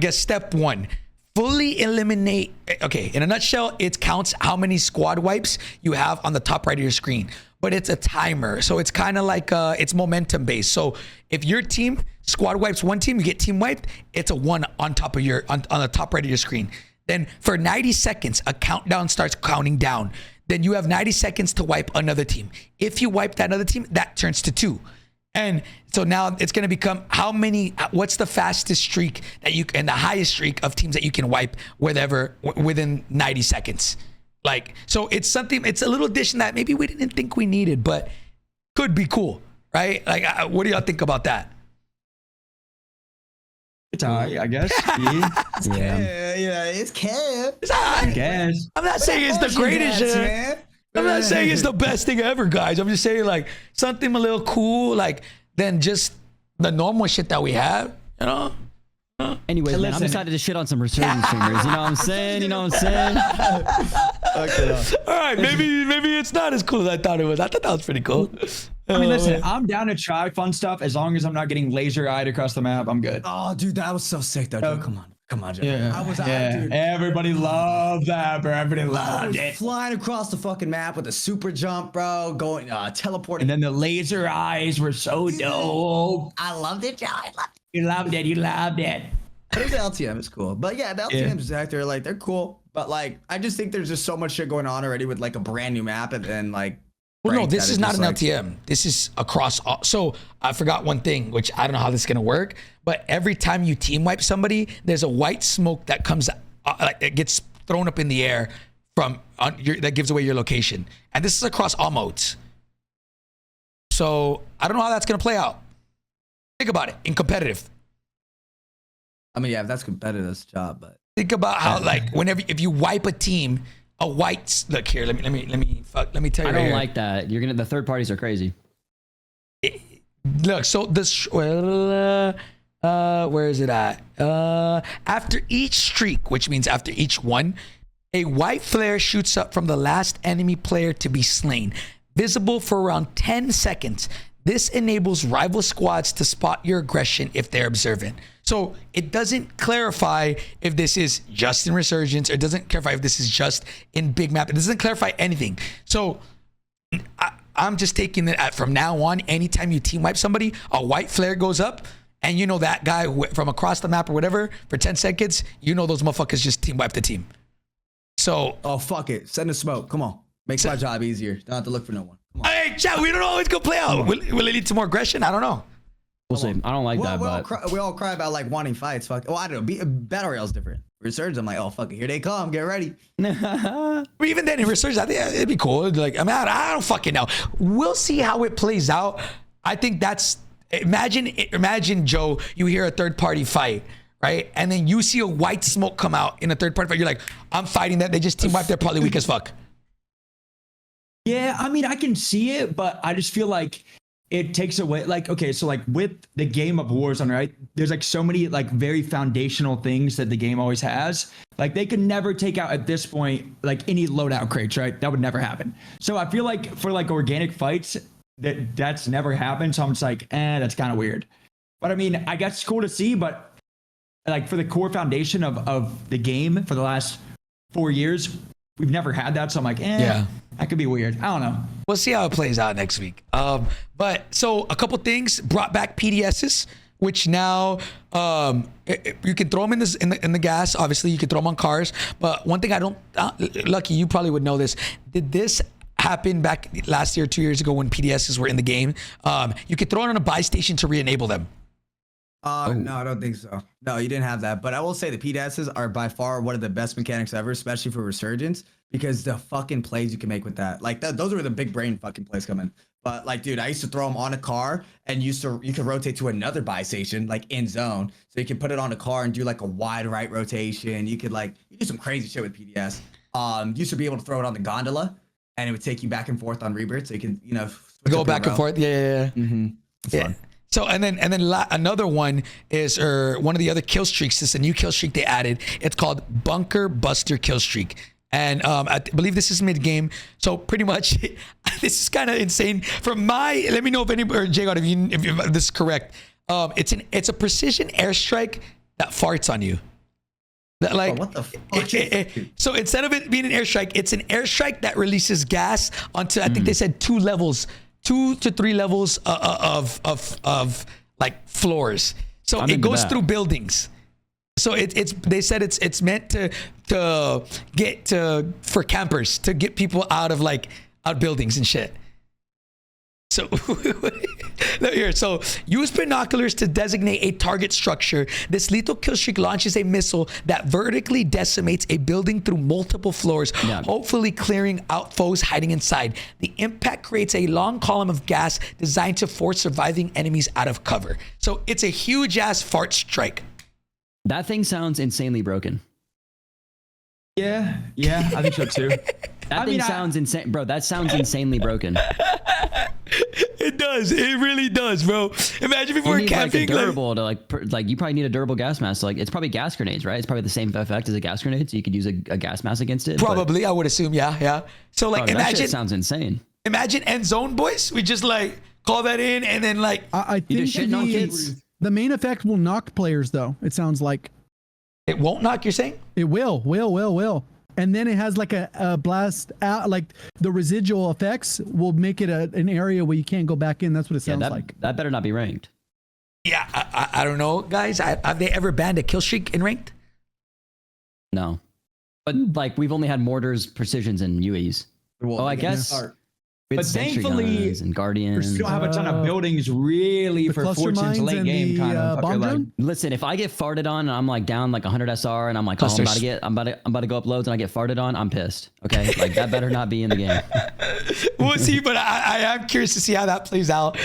guess step one, fully eliminate. Okay, in a nutshell, it counts how many squad wipes you have on the top right of your screen, but it's a timer. So it's kind of like it's momentum based. So if your team squad wipes one team, you get team wiped. It's a 1 on top of your on the top right of your screen. Then for 90 seconds, a countdown starts counting down. Then you have 90 seconds to wipe another team. If you wipe that other team, that turns to 2. And so now it's going to become what's the fastest streak that and the highest streak of teams that you can wipe within 90 seconds. Like, so it's a little addition that maybe we didn't think we needed, but could be cool, right? Like, what do y'all think about that? It's all right, I guess. Yeah, it's Kev. I guess. I'm not saying it's the greatest shit. Man. I'm not saying it's the best thing ever, guys. I'm just saying like something a little cool, like than just the normal shit that we have, you know? Anyways, man, I'm listen. excited to shit on some Resurgence streamers. You know what I'm saying? You know what I'm saying? All right, maybe it's not as cool as I thought it was. I thought that was pretty cool. I mean, listen, I'm down to try fun stuff as long as I'm not getting laser-eyed across the map. I'm good. Oh, dude, that was so sick, though. Dude. Come on, Joe. Yeah, I was dude. Everybody loved that, bro. Everybody loved it. Flying across the fucking map with a super jump, bro. Going teleporting. And then the laser eyes were so dope. I loved it, Joe. I loved it. You loved it. You loved it. But the LTM is cool. But yeah, the LTMs they're cool. But like, I just think there's just so much shit going on already with like a brand new map, and then like. Well, no, this that is not an like, LTM. This is across all. So I forgot one thing, which I don't know how this is going to work, but every time you team wipe somebody, there's a white smoke that comes, it gets thrown up in the air that gives away your location. And this is across all modes. So I don't know how that's going to play out. Think about it in competitive. I mean, yeah, if that's competitive, that's a job, but. Think about how like if you wipe a team, a white look here. Let me tell you. I don't like that. The third parties are crazy. Look, so this where is it at? After each streak, which means after each one, A white flare shoots up from the last enemy player to be slain, visible for around 10 seconds. This enables rival squads to spot your aggression if they're observant. So it doesn't clarify if this is just in Resurgence, or it doesn't clarify if this is just in Big Map. It doesn't clarify anything. So I'm just taking it at, from now on, anytime you team wipe somebody, a white flare goes up, and you know that guy from across the map or whatever for 10 seconds, you know those motherfuckers just team wipe the team. So, oh, fuck it. Send a smoke. Come on. Makes my job easier. Don't have to look for no one. Come on. Hey, chat, we don't know how it's gonna play out. Will it lead to more aggression? I don't know. We'll see. I don't like that, but we all cry about like wanting fights. Fuck. Well, I don't know. Battle Royale's different. Resurgence, I'm like, oh fuck it, here they come. Get ready. But even then, in Resurgence, I think it'd be cool. Like, I mean, I don't fucking know. We'll see how it plays out. I think that's imagine Joe. You hear a third party fight, right? And then you see a white smoke come out in a third party fight. You're like, I'm fighting that. They just team wipe. They're probably weak as fuck. Yeah, I mean, I can see it, but I just feel like it takes away, like, okay, so like with the game of Warzone, right? There's like so many like very foundational things that the game always has. Like they could never take out at this point, like any loadout crates, right? That would never happen. So I feel like for like organic fights, that's never happened. So I'm just like, that's kind of weird. But I mean, I guess it's cool to see, but like for the core foundation of the game for the last 4 years, we've never had that. So I'm like, yeah, that could be weird. I don't know. We'll see how it plays out next week. But so a couple things brought back PDSs, which now you can throw them in the gas. Obviously, you can throw them on cars. But one thing I don't, Lucky, you probably would know this. Did this happen back last year, 2 years ago when PDSs were in the game? You could throw it on a buy station to re-enable them. No, I don't think so. No, you didn't have that. But I will say the PDSs are by far one of the best mechanics ever, especially for Resurgence, because the fucking plays you can make with that. Like those were the big brain fucking plays coming. But like, dude, I used to throw them on a car and you could rotate to another buy station, like in zone. So you can put it on a car and do like a wide right rotation. You could you do some crazy shit with PDS. Used to be able to throw it on the gondola and it would take you back and forth on rebirth. So you can, go back and forth. Yeah. Mm-hmm. Yeah. Fun. So and then another one is, or one of the other kill streaks. It's a new kill streak they added. It's called Bunker Buster Kill Streak, and I believe this is mid game. So pretty much, this is kind of insane. From my, let me know if anybody or JGOD, if this is correct. It's a precision airstrike that farts on you. That, like, what the fuck? So instead of it being an airstrike, it's an airstrike that releases gas onto, I think they said 2 to 3 levels of like floors. So it goes through buildings. So they said it's meant to get for campers, to get people out of out buildings and shit. So here, so use binoculars to designate a target structure. This lethal kill streak launches a missile that vertically decimates a building through multiple floors, hopefully clearing out foes hiding inside. The impact creates a long column of gas designed to force surviving enemies out of cover. So it's a huge ass fart strike. That thing sounds insanely broken. Yeah, I think so too. That thing sounds insane, bro. That sounds insanely broken. It does. It really does, bro. Imagine if we were camping. Like a durable to like you probably need a durable gas mask. So it's probably gas grenades, right? It's probably the same effect as a gas grenade, so you could use a gas mask against it. Probably, I would assume. Yeah. So imagine. That shit sounds insane. Imagine end zone, boys. We just call that in, and then I think shitting on kids. The main effect will knock players, though. It sounds like it won't knock. You're saying it will. And then it has like a blast out, like the residual effects will make it an area where you can't go back in. That's what it sounds like. That better not be ranked. Yeah, I don't know, guys. Have they ever banned a kill streak in ranked? No. But we've only had mortars, precisions, and UAs. Well, I guess. But thankfully, and Guardians. We still have a ton of buildings really for Fortune's late game kind of. Listen, if I get farted on and I'm down 100 SR and I'm like, I'm about to go up loads and I get farted on, I'm pissed. Okay, that better not be in the game. We'll see, but I am curious to see how that plays out.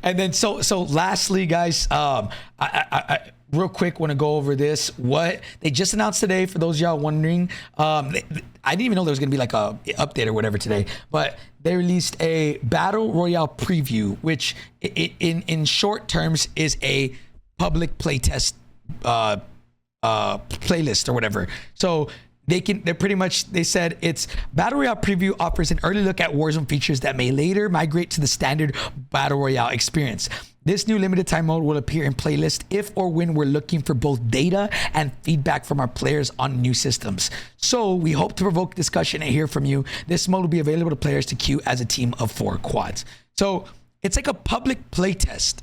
And then so lastly, guys, I real quick want to go over this. What they just announced today, for those of y'all wondering, I didn't even know there was gonna be a update or whatever today, but they released a battle royale preview, which in short terms is a public playtest playlist or whatever. So they said it's Battle Royale preview offers an early look at Warzone features that may later migrate to the standard Battle Royale experience. This new limited time mode will appear in playlist if or when we're looking for both data and feedback from our players on new systems. So we hope to provoke discussion and hear from you. This mode will be available to players to queue as a team of 4 quads. So it's like a public playtest.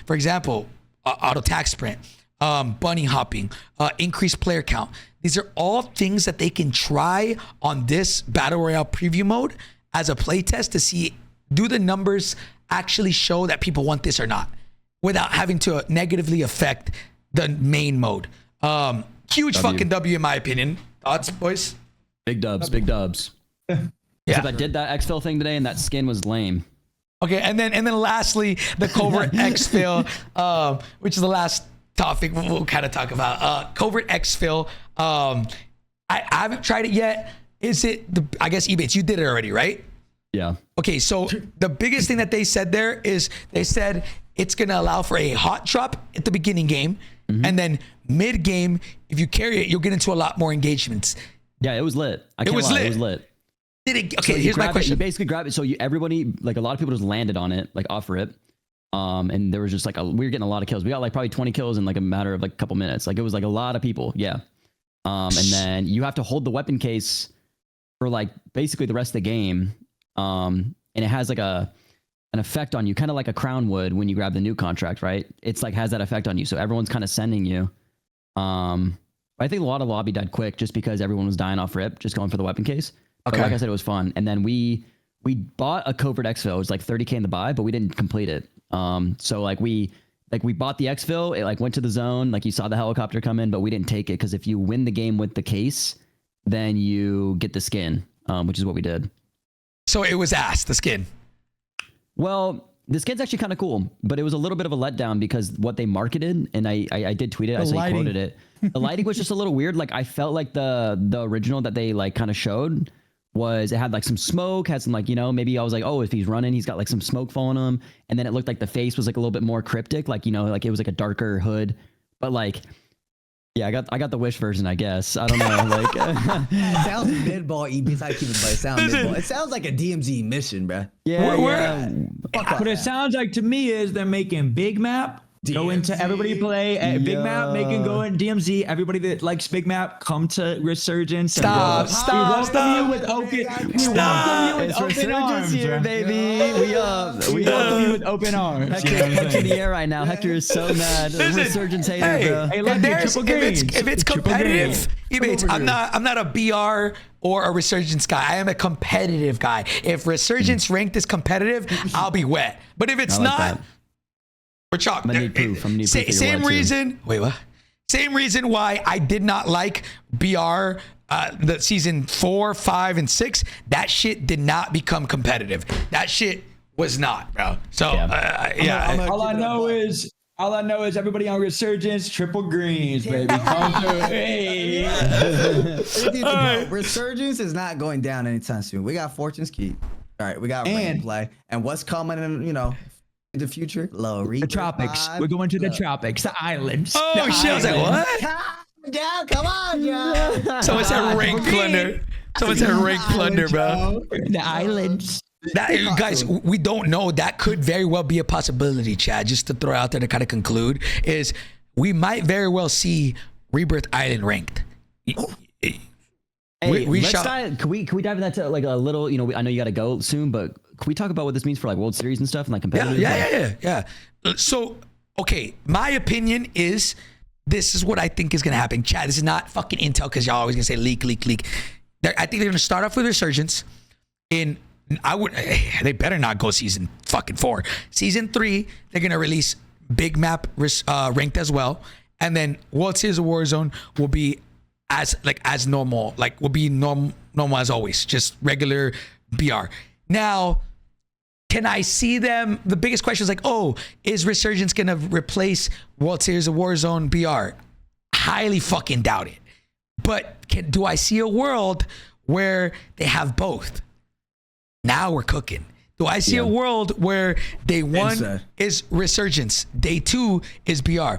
For example, auto tac sprint, bunny hopping, increased player count. These are all things that they can try on this Battle Royale preview mode as a playtest to see, do the numbers actually show that people want this or not, without having to negatively affect the main mode. Huge fucking W in my opinion. Thoughts, boys? Big dubs, big dubs. Yeah. Except I did that exfil thing today and that skin was lame. Okay, and then lastly, the covert exfil, which is the last topic we'll kind of talk about. Covert exfil. I haven't tried it yet. Is it I guess Ebatez, you did it already, right? Yeah. Okay, so the biggest thing that they said there is they said it's gonna allow for a hot drop at the beginning game, and then mid game, if you carry it, you'll get into a lot more engagements. Yeah, it was lit. It was lit. Did it? Okay, So here's my question. You basically grab it. So everybody, like a lot of people just landed on it, like off rip. And there was just like we were getting a lot of kills. We got like probably 20 kills in like a matter of like a couple minutes. Like it was like a lot of people. Yeah. And then you have to hold the weapon case for like basically the rest of the game. And it has like an effect on you, kind of like a crown would when you grab the new contract, right? It's like has that effect on you. So everyone's kind of sending you. I think a lot of lobby died quick just because everyone was dying off rip, just going for the weapon case. Okay. But like I said, it was fun. And then we bought a covert exfil. It was like 30K in the buy, but we didn't complete it. So like we bought the exfil. It like went to the zone. Like you saw the helicopter come in, but we didn't take it because if you win the game with the case, then you get the skin, which is what we did. So it was the skin. Well, the skin's actually kind of cool, but it was a little bit of a letdown because what they marketed, and I did tweet it. I said quoted it. The lighting was just a little weird. Like I felt like the original that they like kind of showed was it had like some smoke, had some like, you know, maybe I was like, oh, if he's running, he's got like some smoke falling on him. And then it looked like the face was like a little bit more cryptic, like, you know, like it was like a darker hood. But like, yeah, I got the Wish version, I guess. I don't know. Like it sounds mid-ball Ebatez. I keep it, but it sounds mid-ball. It sounds like a DMZ mission, bro. Yeah. What it sounds like to me is they're making big map. Go into everybody play at Big Map, making go in DMZ. Everybody that likes Big Map, come to Resurgence. We welcome you with open arms here, baby. We welcome you with open arms. Hector's in the air right now. Hector is so mad. Resurgence hater, bro. Hey, look, if it's competitive, Ebatez, I'm not a BR or a Resurgence guy. I am a competitive guy. If Resurgence ranked is competitive, I'll be wet. But if it's not, we're chalk. Same reason. Wait, what? Same reason why I did not like BR the season 4, 5, and 6. That shit did not become competitive. That shit was not, bro. So yeah. All I know is everybody on Resurgence, triple greens, baby. Come through. Hey. Resurgence is not going down anytime soon. We got Fortune's Keep. All right, we got rain play, and what's coming in, you know, in the future? Low the tropics. We're going to the tropics, the islands. Oh shit! I was like, what? Come on, Joe. Someone said rank plunder. Someone said rank plunder, bro. The islands. Guys, we don't know. That could very well be a possibility, Chad. Just to throw out there to kind of conclude is we might very well see Rebirth Island ranked. Hey, can we dive into that like a little? You know, I know you got to go soon, but can we talk about what this means for like World Series and stuff and like competitive? Yeah. So, okay, my opinion is this is what I think is gonna happen. Chad, this is not fucking intel because y'all always gonna say leak. I think they're gonna start off with Resurgence. They better not go season fucking 4. Season 3, they're gonna release Big Map ranked as well, and then World Series of Warzone will be as normal, like will be normal as always, just regular BR. Now, can I see them? The biggest question is like, oh, is Resurgence gonna replace World Series of Warzone BR? Highly fucking doubt it. But do I see a world where they have both? Now we're cooking. Do I see a world where day 1 is Resurgence, day 2 is BR?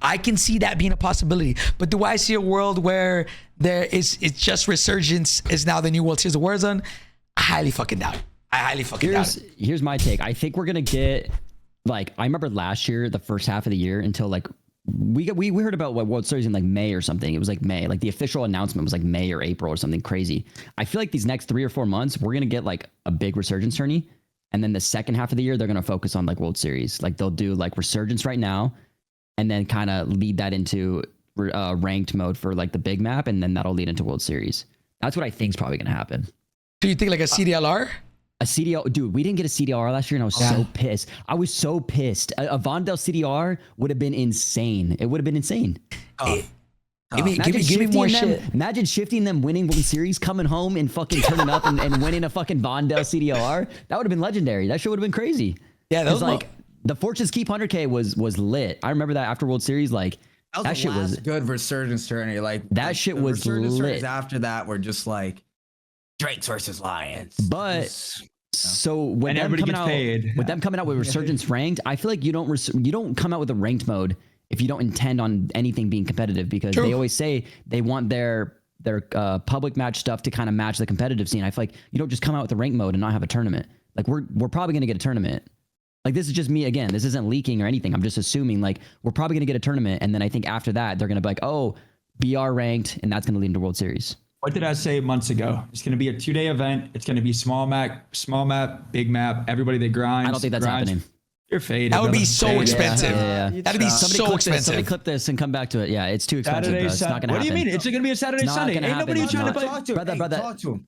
I can see that being a possibility. But do I see a world where it's just Resurgence is now the new World Series of Warzone? I highly fucking doubt it. I highly fucking doubt it. Here's my take. I think we're gonna get, like, I remember last year, the first half of the year, until like we heard about what World Series in like May or something. It was like May. Like the official announcement was like May or April or something crazy. I feel like these next 3 or 4 months, we're gonna get like a big Resurgence tourney. And then the second half of the year, they're going to focus on like World Series. Like they'll do like Resurgence right now and then kind of lead that into ranked mode for like the big map. And then that'll lead into World Series. That's what I think is probably going to happen. Do you think like a CDLR? A CDL, dude, we didn't get a CDR last year and I was so pissed. I was so pissed. A Vondel CDR would have been insane. It would have been insane. Give me more shit. Imagine shifting them, winning World Series, coming home and fucking turning up and winning a fucking Vondel CDR. That would have been legendary. That shit would have been crazy. Yeah, that was like the Fortunes Keep 100K was lit. I remember that after World Series, like that shit was good Resurgence tourney. Like that shit was lit. After that, we're just like Drakes versus Lions. But so when them everybody coming gets paid. with them coming out with Resurgence ranked, I feel like you don't come out with a ranked mode if you don't intend on anything being competitive, because they always say they want their public match stuff to kind of match the competitive scene. I feel like you don't just come out with a ranked mode and not have a tournament. Like we're probably going to get a tournament. Like this is just me again. This isn't leaking or anything. I'm just assuming like we're probably going to get a tournament, and then I think after that they're going to be like, oh, BR ranked, and that's going to lead into World Series. What did I say months ago? It's going to be a 2-day event. It's going to be small map, big map. Everybody that grinds. I don't think that's happening. You're faded. That would be brother. so Faded. expensive. Yeah. That'd be so expensive. Somebody clip this and come back to it. Yeah, it's too expensive. Saturday, It's not going to happen. What do you mean? It's going to be a Saturday, It's not Sunday. gonna Ain't happen. nobody It's trying to not. play. Talk to him. Brother. Talk to him.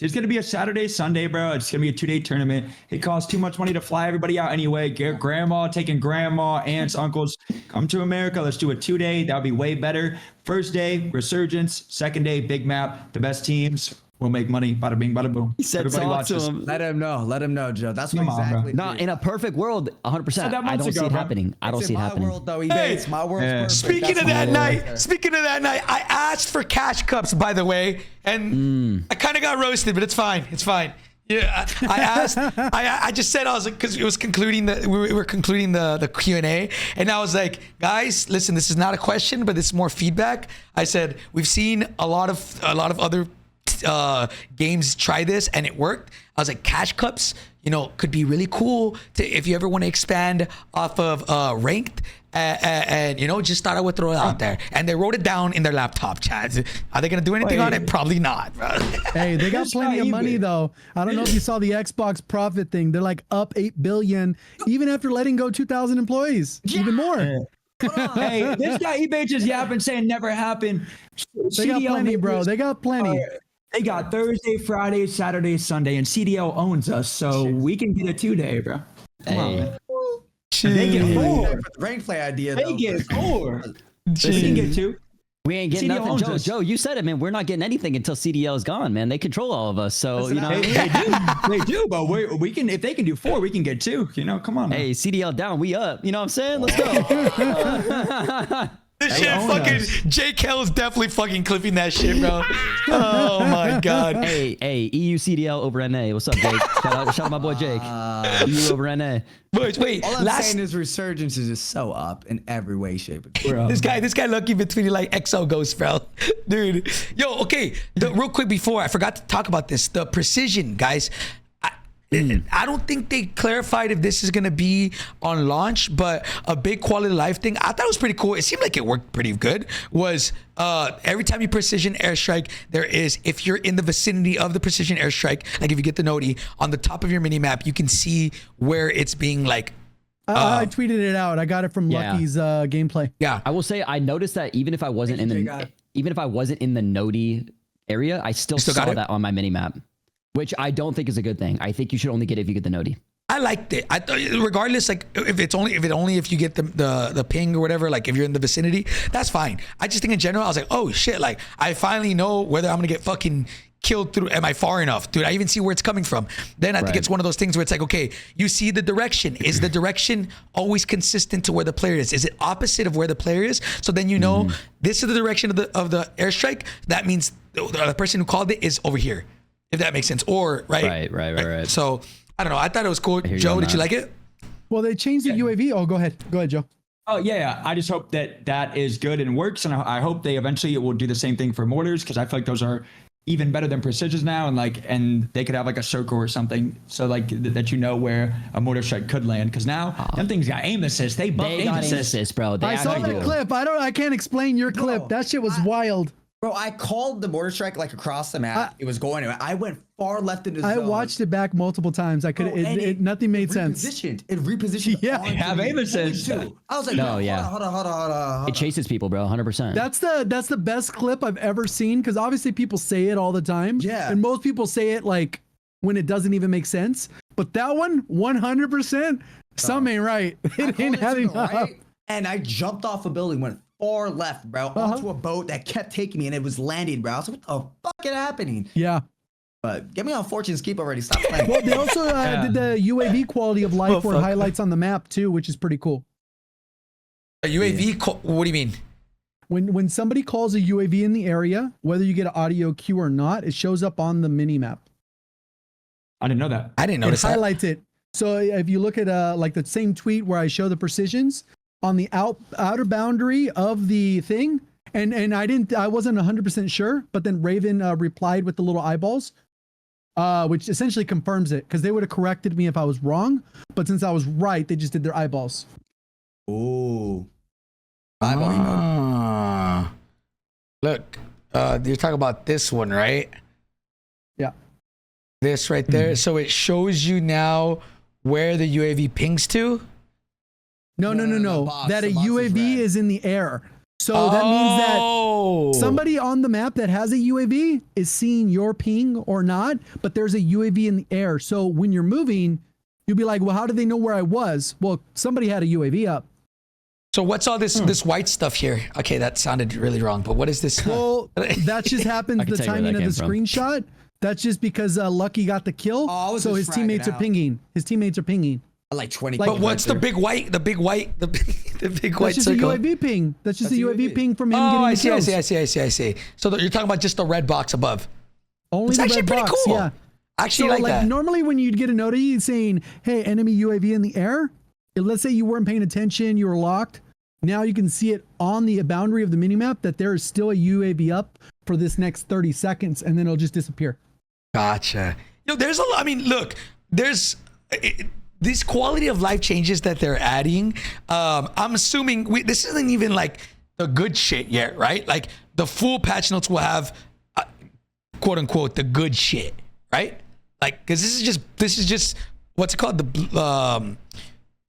It's going to be a Saturday, Sunday, bro. It's going to be a 2-day tournament. It costs too much money to fly everybody out anyway. Get grandma, taking grandma, aunts, uncles. Come to America. Let's do a 2-day. That would be way better. First day, Resurgence. Second day, big map. The best teams will make money. Bada bing, bada boom. He said Everybody talk to watches. him. Let him know, Joe. That's what Come on, bro. exactly. No, in a perfect world, 100%. that I months don't see ago, it bro. happening. I don't It's see in it my happening. world, though. Hey, It's my world. yeah. Speaking of that night, I asked for cash cups, by the way, and I kind of got roasted, but it's fine. It's fine. Yeah, I asked. I just said I was like, because it was concluding we were concluding the Q&A, and I was like, guys, listen, this is not a question, but this is more feedback. I said we've seen a lot of other games try this and it worked. I was like, cash cups, could be really cool to if you ever want to expand off of ranked. And just thought I would throw it out there, and they wrote it down in their laptop chats. Are they gonna do anything on it? Probably not, bro. Hey, they got plenty of money though. I don't know if you saw the Xbox profit thing. They're like up 8 billion, even after letting go 2,000 employees, even more. Hey, this guy eBay just yapping saying never happened. They got plenty, bro. They got plenty. They got Thursday, Friday, Saturday, Sunday, and CDL owns us, so we can get a 2-day, bro. Come on, man. They get 4. Rank play idea. They though. get 4. We can get 2. We ain't getting CDL owns nothing. us. Joe, you said it, man. We're not getting anything until CDL is gone, man. They control all of us. So, Listen, They do, but we can. If they can do 4, we can get 2. Come on. Man. Hey, CDL down, we up. You know what I'm saying? Let's go. This shit own fucking us. Jake Hill's definitely fucking clipping that shit, bro. Oh my god. Hey, EU CDL over NA. What's up, Jake? Shout out my boy Jake. EU over NA. Boys, wait. All I'm saying is Resurgence is just so up in every way, shape, and form. This guy lucky between like XO Ghost, bro. Dude. Yo, okay. Real quick before, I forgot to talk about this. The precision, guys. I don't think they clarified if this is going to be on launch, but a big quality of life thing, I thought it was pretty cool. It seemed like it worked pretty good. Was every time you precision airstrike, there is, if you're in the vicinity of the precision airstrike, like if you get the noti, on the top of your mini map, you can see where it's being like. I tweeted it out. I got it from Lucky's gameplay. Yeah. I will say I noticed that even if I wasn't in the noti area, I still saw that on my mini map. Which I don't think is a good thing. I think you should only get it if you get the noti. I liked it. Regardless, like if you get the ping or whatever, like if you're in the vicinity, that's fine. I just think in general, I was like, oh shit, like I finally know whether I'm gonna get fucking killed through. Am I far enough, dude? I even see where it's coming from. Then I think it's one of those things where it's like, okay, you see the direction. Is the direction always consistent to where the player is? Is it opposite of where the player is? So then you know this is the direction of the airstrike. That means the person who called it is over here. If that makes sense, or right. So I don't know. I thought it was cool. Joe, did you like it? Well, they changed the UAV. Oh, go ahead, Joe. Oh yeah, I just hope that that is good and works, and I hope they eventually will do the same thing for mortars, because I feel like those are even better than precisions now, and they could have like a circle or something, so like that you know where a mortar strike could land. Because now them things got aim assist. They buffed aim got aim assist. assist, bro. I saw that clip. I can't explain your clip. That shit was wild. Bro, I called the mortar strike like across the map. It was going. I went far left into the zone. I watched it back multiple times. I could. Nothing made sense. It repositioned. Yeah. onto Have me aim assist. too. I was like, No, yeah. hold on. It chases people, bro. 100%. That's the best clip I've ever seen, because obviously people say it all the time. Yeah. And most people say it like when it doesn't even make sense. But that one, 100%, some ain't right. It ain't having up. Right? And I jumped off a building, went far left, bro, onto a boat that kept taking me, and it was landing, bro. I was like, what the fuck is happening? Yeah. But get me on Fortune's Keep already. Stop playing. Well, they also did the UAV quality of life or highlights on the map too, which is pretty cool. A UAV? What do you mean? When somebody calls a UAV in the area, whether you get an audio cue or not, it shows up on the mini map. I didn't know that. I didn't notice It that. highlights it. So if you look at like the same tweet where I show the precisions on the outer boundary of the thing, and I wasn't 100% sure, but then Raven replied with the little eyeballs, which essentially confirms it, because they would have corrected me if I was wrong, but since I was right, they just did their eyeballs. Ooh. Look, you're talking about this one, right? Yeah. This right there. So it shows you now where the UAV pings to. No. box, That the a box is UAV red. is in the air. So that means that Oh. somebody on the map that has a UAV is seeing your ping or not, but there's a UAV in the air. So when you're moving, you'll be like, well, how did they know where I was? Well, somebody had a UAV up. So what's all this white stuff here? Okay, that sounded really wrong, but what is this? Well, that just happens I can the tell you where timing that of the came from. screenshot. That's just because Lucky got the kill. Oh, I was so just his teammates fragging are out. pinging. His teammates are pinging. Like 20. But But what's the big white? The big white That's just circle. a UAV ping. That's just That's a a UAV UAV. ping from him Oh, getting I the see. kills. I see. So you're talking about just the red box above. Only It's the actually red pretty box, cool. yeah. Actually, So like that. normally when you'd get a noti saying, hey, enemy UAV in the air, let's say you weren't paying attention, you were locked. Now you can see it on the boundary of the minimap that there is still a UAV up for this next 30 seconds, and then it'll just disappear. Gotcha. There's a lot. I mean, look, there's these quality of life changes that they're adding. I'm assuming this isn't even like the good shit yet, right? Like the full patch notes will have, quote unquote, the good shit, right? Like, because this is just what's it called? The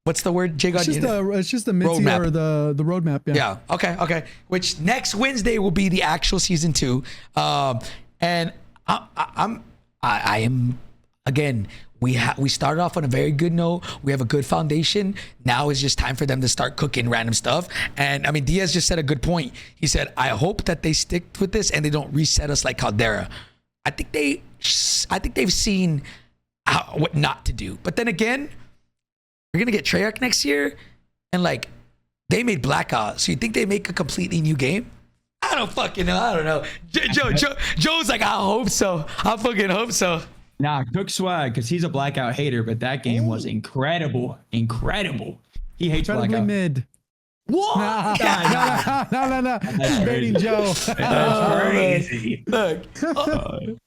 what's the word? JGOD? It's just the mid Roadmap. or the roadmap. Yeah. Yeah. Okay. Which next Wednesday will be the actual season 2. And I am again. We started off on a very good note. We have a good foundation. Now it's just time for them to start cooking random stuff. And I mean, Diaz just said a good point. He said, "I hope that they stick with this and they don't reset us like Caldera." I think they've seen what not to do. But then again, we're gonna get Treyarch next year, and like they made Blackout, so you think they make a completely new game? I don't fucking know. I don't know. Joe's like, I hope so. I fucking hope so. Nah, Cook swag, because he's a Blackout hater, but that game was incredible. He hates Incredibly Blackout. mid. What? No. Just baiting Joe. That's crazy. Look,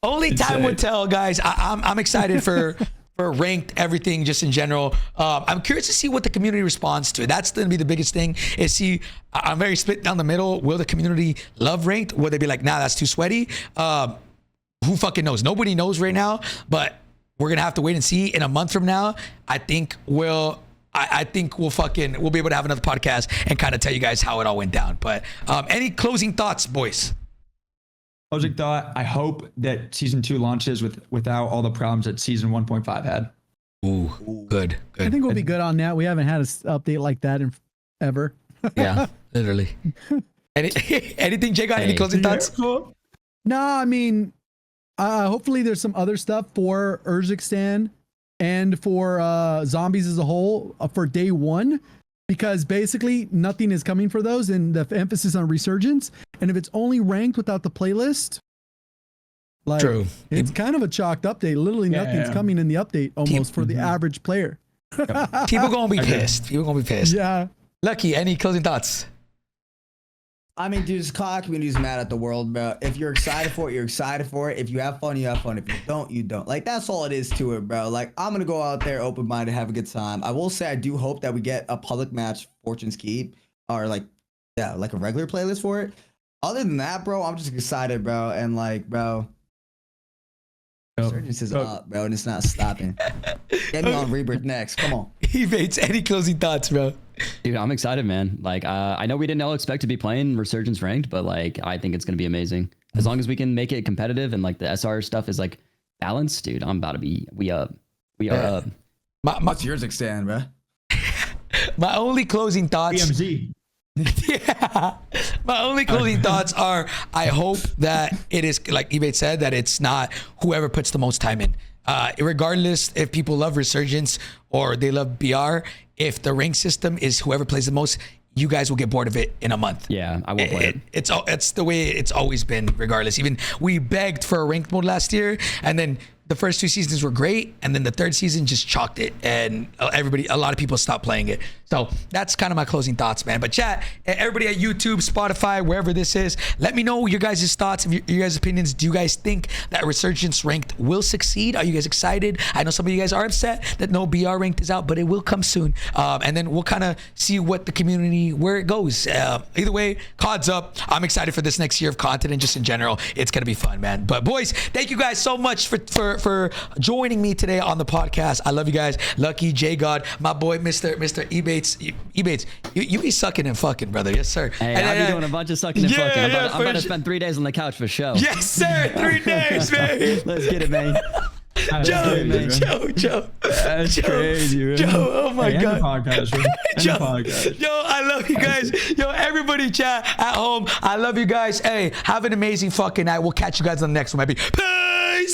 only time would tell, guys. I'm excited for ranked everything just in general. I'm curious to see what the community responds to. That's going to be the biggest thing. Is see, I'm very split down the middle. Will the community love ranked? Will they be like, nah, that's too sweaty? Who fucking knows? Nobody knows right now, but we're gonna have to wait and see. In a month from now, I think we'll be able to have another podcast and kind of tell you guys how it all went down. But any closing thoughts, boys? Closing thought, I hope that season 2 launches without all the problems that season 1.5 had. Ooh, good. I think we'll be good on that. We haven't had an update like that in ever. Yeah, literally. Anything, Jay? Got any closing thoughts? No, I mean, hopefully there's some other stuff for Resurgence and for zombies as a whole for day 1, because basically nothing is coming for those, and the emphasis on Resurgence. And if it's only ranked without the playlist, like, True. it's kind of a chalked update. Literally nothing's coming in the update almost for the average player. People gonna be pissed. Yeah. Lucky, any closing thoughts? I mean, dude, this COD community is mad at the world, bro. If you're excited for it, you're excited for it. If you have fun, you have fun. If you don't, you don't. Like, that's all it is to it, bro. Like, I'm going to go out there open-minded, have a good time. I will say I do hope that we get a public match, Fortune's Keep, or like, yeah, like a regular playlist for it. Other than that, bro, I'm just excited, bro. And like, bro, Resurgence is up, bro, and it's not stopping. Get me on Rebirth next. Come on. Ebatez, any closing thoughts, bro? Dude, I'm excited, man. Like, I know we didn't all expect to be playing Resurgence ranked, but like, I think it's gonna be amazing. As long as we can make it competitive and like the SR stuff is like balanced, dude. I'm about to be. We are up. What's yours extend, bro? My only closing thoughts. BMZ. Yeah. My only closing thoughts are I hope that it is, like Ebatez said, that it's not whoever puts the most time in. Regardless if people love Resurgence or they love BR, if the rank system is whoever plays the most, you guys will get bored of it in a month. Yeah, I won't play it. It's the way it's always been, regardless. Even we begged for a ranked mode last year, and then the first 2 seasons were great, and then the 3rd season just chalked it, and a lot of people stopped playing it. So that's kind of my closing thoughts, man. But chat, everybody at YouTube, Spotify, wherever this is, let me know your guys' thoughts, your guys' opinions. Do you guys think that Resurgence ranked will succeed? Are you guys excited? I know some of you guys are upset that no BR ranked is out, but it will come soon. And then we'll kind of see what the community, where it goes. Either way, COD's up. I'm excited for this next year of content, and just in general, it's gonna be fun, man. But boys, thank you guys so much for joining me today on the podcast. I love you guys. Lucky, JGOD, my boy, Mr. Ebatez. Ebatez, you be sucking and fucking, brother. Yes, sir. Hey, I'll be doing a bunch of sucking and fucking. I'm about to spend 3 days on the couch for show. Yes, sir. 3 days, baby. Let's get it, man. Joe. That's crazy, man. Joe, oh my God. Joe, Yo, I love you guys. Yo, everybody chat at home. I love you guys. Hey, have an amazing fucking night. We'll catch you guys on the next one, maybe. Peace.